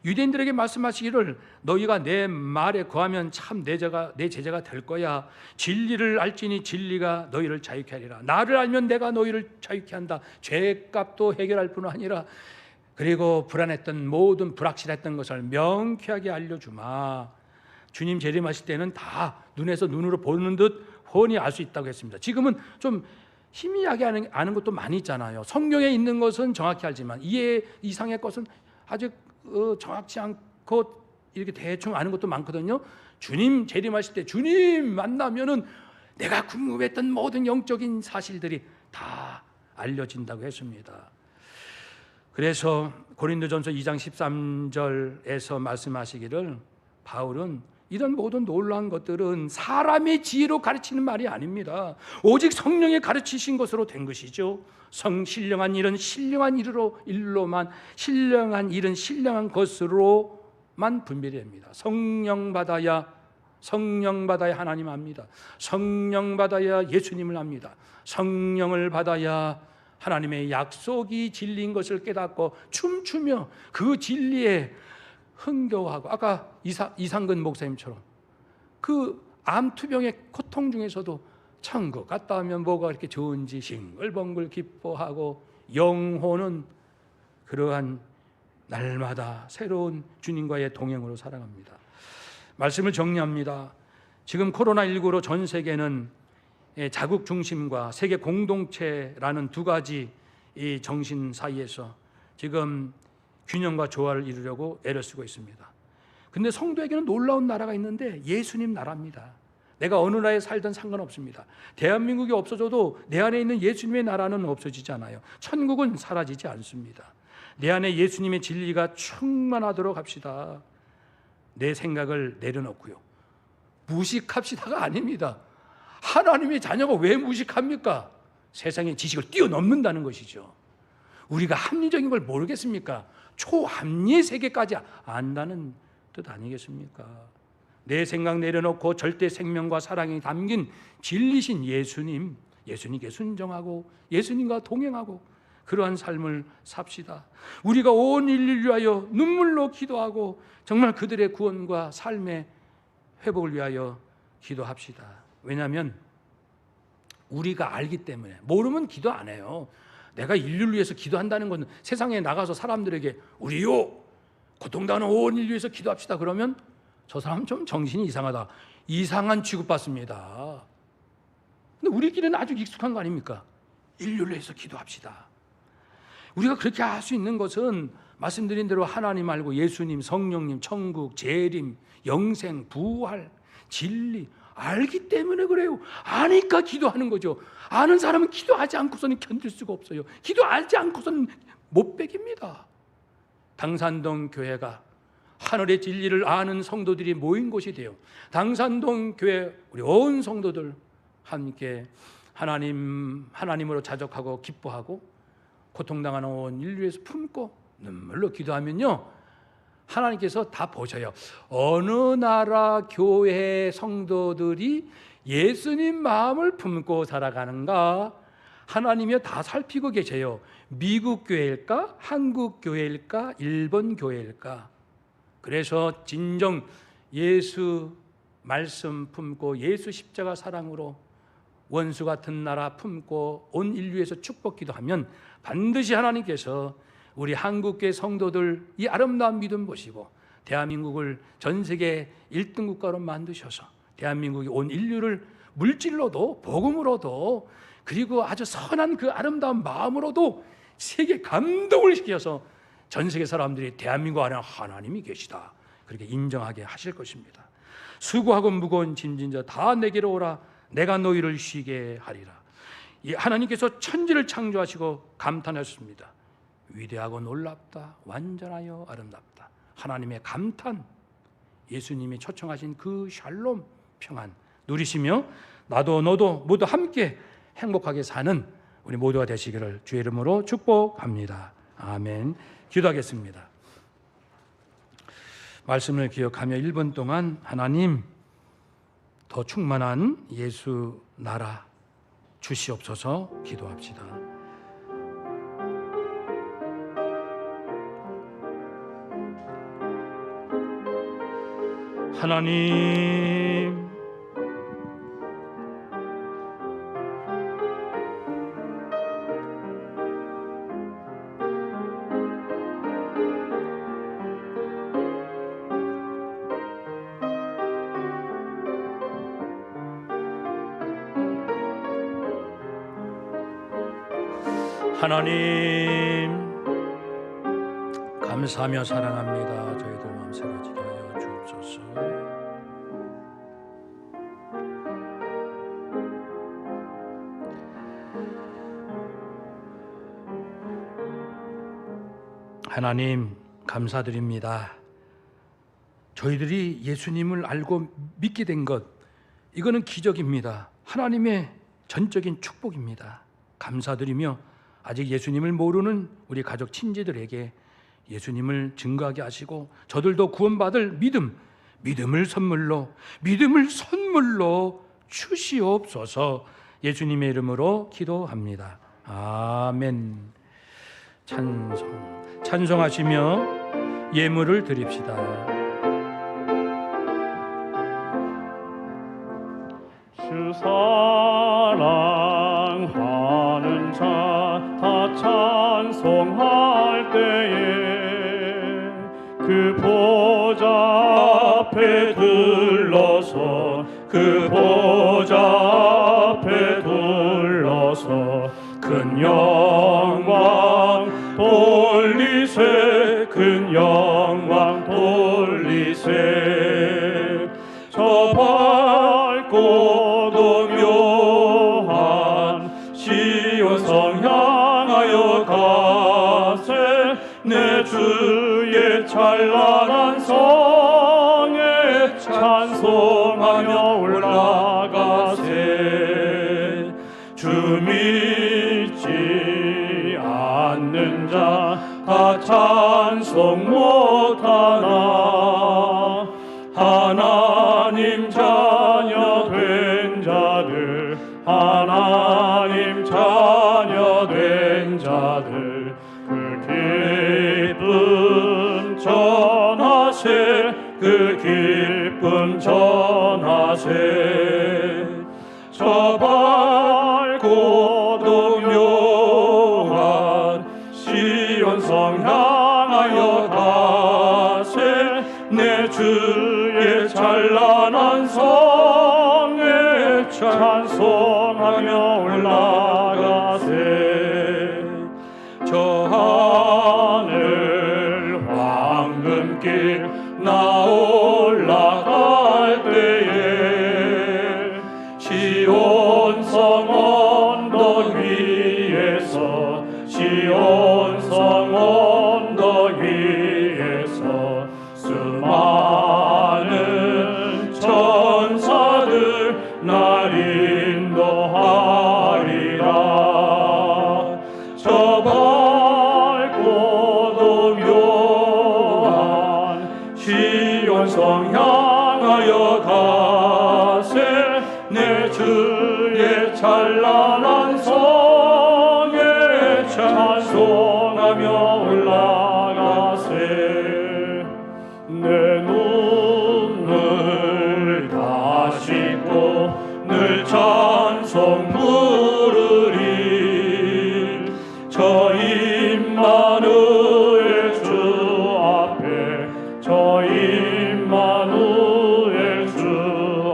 A: 유대인들에게 말씀하시기를 너희가 내 말에 거하면 참 내 제자가 될 거야. 진리를 알지니 진리가 너희를 자유케 하리라. 나를 알면 내가 너희를 자유케 한다. 죄값도 해결할 뿐 아니라 그리고 불안했던 모든 불확실했던 것을 명쾌하게 알려주마. 주님 재림하실 때는 다 눈에서 눈으로 보는 듯 훤히 알 수 있다고 했습니다. 지금은 좀 희미하게 아는 것도 많이 있잖아요. 성경에 있는 것은 정확히 알지만 이해 이상의 것은 아직 정확치 않고 이렇게 대충 아는 것도 많거든요. 주님 재림하실 때 주님 만나면은 내가 궁금했던 모든 영적인 사실들이 다 알려진다고 했습니다. 그래서 고린도전서 2장 13절에서 말씀하시기를 바울은 이런 모든 놀라운 것들은 사람의 지혜로 가르치는 말이 아닙니다. 오직 성령의 가르치신 것으로 된 것이죠. 신령한 일은 신령한 일로만, 신령한 일은 신령한 것으로만 분별이 됩니다. 성령 받아야 하나님 압니다. 성령 받아야 예수님을 압니다. 성령을 받아야 하나님의 약속이 진리인 것을 깨닫고 춤추며 그 진리에 흥겨워하고, 아까 이상근 목사님처럼 그 암투병의 고통 중에서도 천국 갔다 오면 뭐가 이렇게 좋은지 싱글벙글 기뻐하고, 영혼은 그러한 날마다 새로운 주님과의 동행으로 살아갑니다. 말씀을 정리합니다. 지금 코로나19로 전 세계는 자국 중심과 세계 공동체라는 두 가지 이 정신 사이에서 지금 균형과 조화를 이루려고 애를 쓰고 있습니다. 근데 성도에게는 놀라운 나라가 있는데 예수님 나라입니다. 내가 어느 나라에 살든 상관없습니다. 대한민국이 없어져도 내 안에 있는 예수님의 나라는 없어지지 않아요. 천국은 사라지지 않습니다. 내 안에 예수님의 진리가 충만하도록 합시다. 내 생각을 내려놓고요. 무식합시다가 아닙니다. 하나님의 자녀가 왜 무식합니까? 세상의 지식을 뛰어넘는다는 것이죠. 우리가 합리적인 걸 모르겠습니까? 초합리의 세계까지 안다는 뜻 아니겠습니까? 내 생각 내려놓고 절대 생명과 사랑이 담긴 진리신 예수님께 순종하고 예수님과 동행하고 그러한 삶을 삽시다. 우리가 온 인류를 위하여 눈물로 기도하고 정말 그들의 구원과 삶의 회복을 위하여 기도합시다. 왜냐하면 우리가 알기 때문에. 모르면 기도 안 해요. 내가 인류를 위해서 기도한다는 건 세상에 나가서 사람들에게 우리요 고통당하는 온 인류 위해서 기도합시다 그러면 저 사람 좀 정신이 이상하다, 이상한 취급받습니다. 근데 우리끼리는 아주 익숙한 거 아닙니까? 인류를 위해서 기도합시다. 우리가 그렇게 할 수 있는 것은 말씀드린 대로 하나님 알고 예수님, 성령님, 천국, 재림, 영생, 부활, 진리 알기 때문에 그래요. 아니까 기도하는 거죠. 아는 사람은 기도하지 않고서는 견딜 수가 없어요. 기도하지 않고서는 못 베깁니다. 당산동 교회가 하늘의 진리를 아는 성도들이 모인 곳이 돼요. 당산동 교회 우리 온 성도들 함께 하나님으로 자족하고 기뻐하고 고통당하는 온 인류에서 품고 눈물로 기도하면요, 하나님께서 다 보셔요. 어느 나라 교회 성도들이 예수님 마음을 품고 살아가는가 하나님이 다 살피고 계세요. 미국 교회일까? 한국 교회일까? 일본 교회일까? 그래서 진정 예수 말씀 품고 예수 십자가 사랑으로 원수 같은 나라 품고 온 인류에서 축복 기도하면 반드시 하나님께서 우리 한국교회 성도들 이 아름다운 믿음 보시고 대한민국을 전 세계 1등 국가로 만드셔서 대한민국이 온 인류를 물질로도 복음으로도 그리고 아주 선한 그 아름다운 마음으로도 세계 감동을 시켜서 전 세계 사람들이 대한민국 안에 하나님이 계시다 그렇게 인정하게 하실 것입니다. 수고하고 무거운 짐진 자 다 내게로 오라. 내가 너희를 쉬게 하리라. 하나님께서 천지를 창조하시고 감탄하셨습니다. 위대하고 놀랍다. 완전하여 아름답다. 하나님의 감탄, 예수님이 초청하신 그 샬롬 평안 누리시며 나도 너도 모두 함께 행복하게 사는 우리 모두가 되시기를 주의 이름으로 축복합니다. 아멘. 기도하겠습니다. 말씀을 기억하며 1분 동안 하나님 더 충만한 예수 나라 주시옵소서 기도합시다. 하나님 하나님 감사하며 사랑합니다. 저희들 마음새 가지게 하여 주옵소서. 하나님 감사드립니다. 저희들이 예수님을 알고 믿게 된 것, 이거는 기적입니다. 하나님의 전적인 축복입니다. 감사드리며 아직 예수님을 모르는 우리 가족 친지들에게 예수님을 증거하게 하시고 저들도 구원받을 믿음을 선물로 주시옵소서. 예수님의 이름으로 기도합니다. 아멘. 찬송하시며 예물을 드립시다.
B: 주 사랑하는 자 다 찬송할 때에 그 보좌 앞에 둘러서 큰 영광 돌리세 저 밝고도 묘한 시온성 향하여 가세 내 주의 찬란한 성에 찬송하며 올라가세 주 믿지 않는 자 다 찬송 못하나 하나님 자녀 된 자들 그 기쁨 전하세 저 밝고도 묘한 시온성 향하여 가세 내 주의 찬란한 성에 찬송하며 올라가세 저 하늘 황금길 나 올라갈 때에 시온성 언덕 위에서 수많은 천사들 날 인도하리라 저 밝고도 묘한 시온성 향하여 가세 내 주의 찬란한 성에 찬송하며 올라가세 내 눈을 다 씻고 늘 찬송 부르리 저 임마누엘 주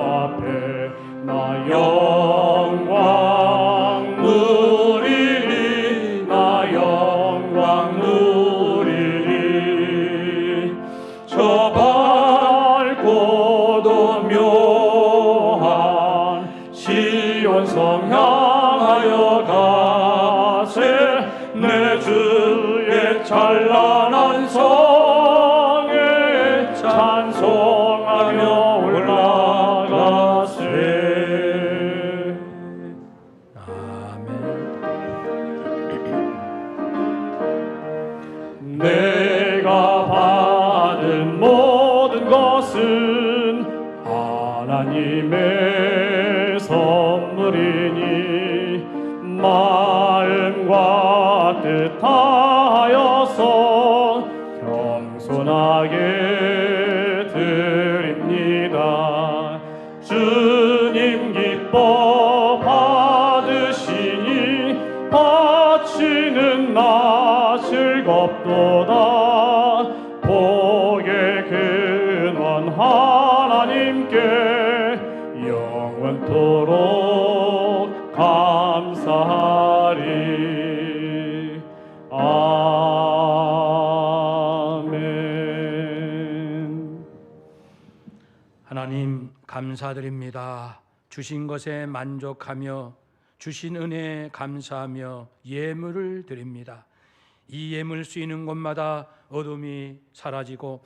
B: 앞에 나 영광 누리리 나 영광 찬송하며 올라가세.
A: 아멘.
B: 내가 받은 모든 것은 하나님의 선물이니 마음과 뜻하여서 겸손하게 드립니다. 주님 기뻐 받으시니 바치는 나 즐겁도다. 복의 근원 하나님께 영원토록 감사하리. 아멘.
A: 하나님 감사드립니다. 주신 것에 만족하며 주신 은혜에 감사하며 예물을 드립니다. 이 예물 쓰이는 곳마다 어둠이 사라지고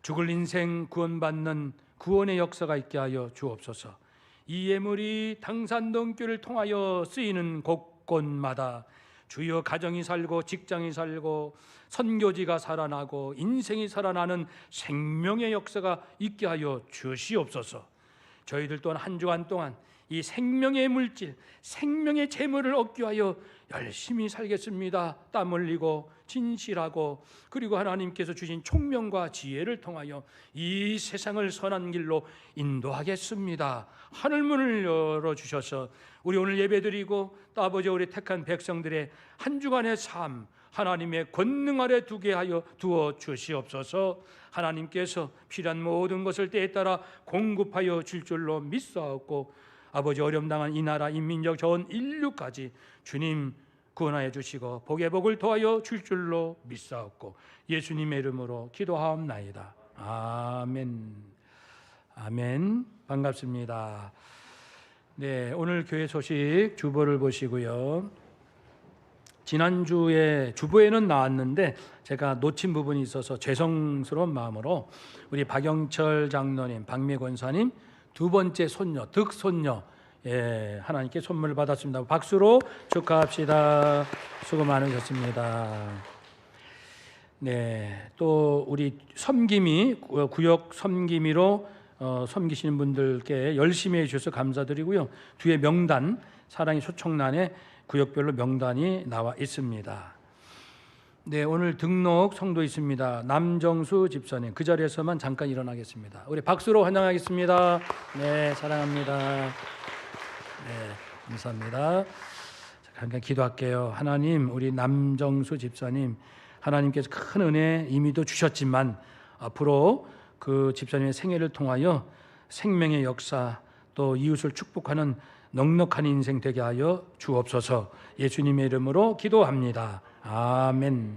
A: 죽을 인생 구원받는 구원의 역사가 있게 하여 주옵소서. 이 예물이 당산동교를 통하여 쓰이는 곳곳마다 주여 가정이 살고 직장이 살고 선교지가 살아나고 인생이 살아나는 생명의 역사가 있게 하여 주시옵소서. 저희들 또한 한 주간 동안 이 생명의 물질, 생명의 재물을 얻기 위하여 열심히 살겠습니다. 땀 흘리고 진실하고 그리고 하나님께서 주신 총명과 지혜를 통하여 이 세상을 선한 길로 인도하겠습니다. 하늘문을 열어주셔서 우리 오늘 예배드리고 또 아버지 우리 택한 백성들의 한 주간의 삶 하나님의 권능 아래 두게 하여 두어 주시옵소서. 하나님께서 필요한 모든 것을 때에 따라 공급하여 줄 줄로 믿사옵고 아버지 어려움 당한 이 나라 인민족 전 인류까지 주님 구원하여 주시고 복의 복을 더하여 줄 줄로 믿사옵고 예수님의 이름으로 기도하옵나이다. 아멘. 아멘. 반갑습니다. 네, 오늘 교회 소식 주보를 보시고요. 지난주에 주보에는 나왔는데 제가 놓친 부분이 있어서 죄송스러운 마음으로 우리 박영철 장로님, 박미 권사님 두 번째 손녀, 득손녀 하나님께 선물을 받았습니다. 박수로 축하합시다. 수고 많으셨습니다. 네, 또 우리 섬김이 구역 섬김이로 섬기시는 분들께 열심히 해주셔서 감사드리고요. 뒤에 명단 사랑의 소총란에 구역별로 명단이 나와 있습니다. 네, 오늘 등록 성도 있습니다. 남정수 집사님 그 자리에서만 잠깐 일어나겠습니다. 우리 박수로 환영하겠습니다. 네, 사랑합니다. 네, 감사합니다. 잠깐 기도할게요. 하나님, 우리 남정수 집사님 하나님께서 큰 은혜 이미도 주셨지만 앞으로 그 집사님의 생애를 통하여 생명의 역사 또 이웃을 축복하는 넉넉한 인생 되게 하여 주옵소서. 예수님의 이름으로 기도합니다. 아멘.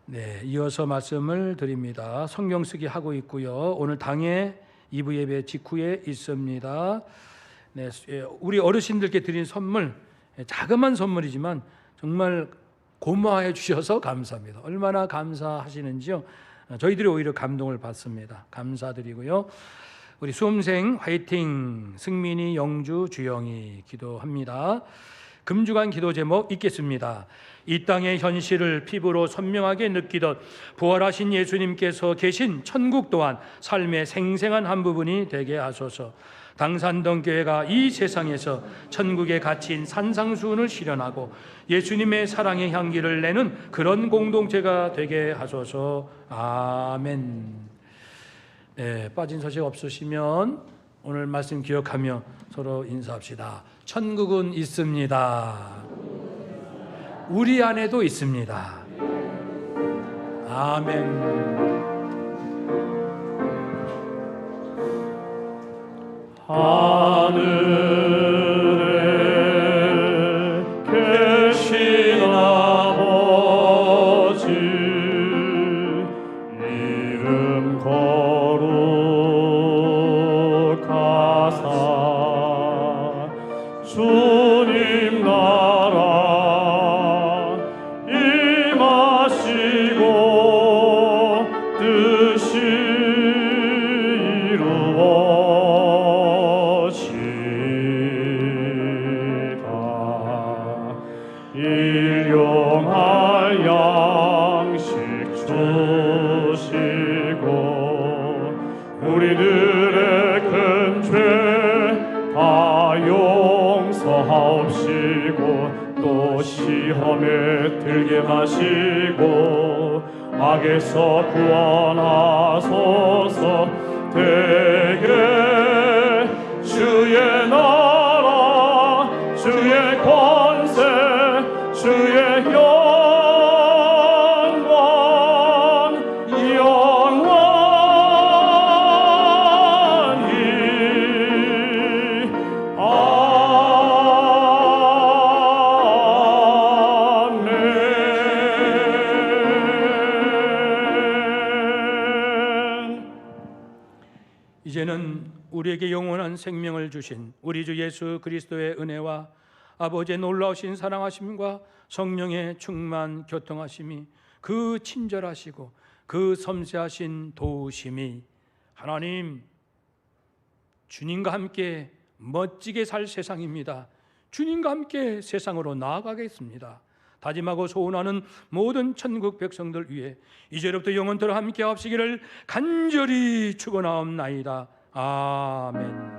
A: 네, 이어서 말씀을 드립니다. 성경 쓰기 하고 있고요. 오늘 당일 2부 예배 직후에 있습니다. 네, 우리 어르신들께 드린 선물 자그마한 선물이지만 정말 고마워해 주셔서 감사합니다. 얼마나 감사하시는지요. 저희들이 오히려 감동을 받습니다. 감사드리고요. 우리 수험생 화이팅! 승민이, 영주, 주영이 기도합니다. 금주간 기도 제목 읽겠습니다. 이 땅의 현실을 피부로 선명하게 느끼듯 부활하신 예수님께서 계신 천국 또한 삶의 생생한 한 부분이 되게 하소서. 당산동 교회가 이 세상에서 천국의 가치인 산상수훈을 실현하고 예수님의 사랑의 향기를 내는 그런 공동체가 되게 하소서. 아멘. 네, 빠진 소식 없으시면 오늘 말씀 기억하며 서로 인사합시다. 천국은 있습니다. 우리 안에도 있습니다. 아멘.
B: 하늘에 계신 아버지 이름 거룩하사 주님 나라 임하시고 뜻이 우리들의 큰 죄 다 용서하옵시고 또 시험에 들게 마시고 악에서 구원하소서. 대개 주의 나라 주의 권세 주의 영광 영원히 아멘.
A: 이제는 우리에게 영원한 생명을 주신 우리 주 예수 그리스도의 은혜와 아버지의 놀라우신 사랑하심과 성령의 충만 교통하심이 그 친절하시고 그 섬세하신 도우심이 하나님 주님과 함께 멋지게 살 세상입니다. 주님과 함께 세상으로 나아가겠습니다. 다짐하고 소원하는 모든 천국 백성들 위해 이제로부터 영원토록 함께 하시기를 간절히 축원하옵나이다. 아멘.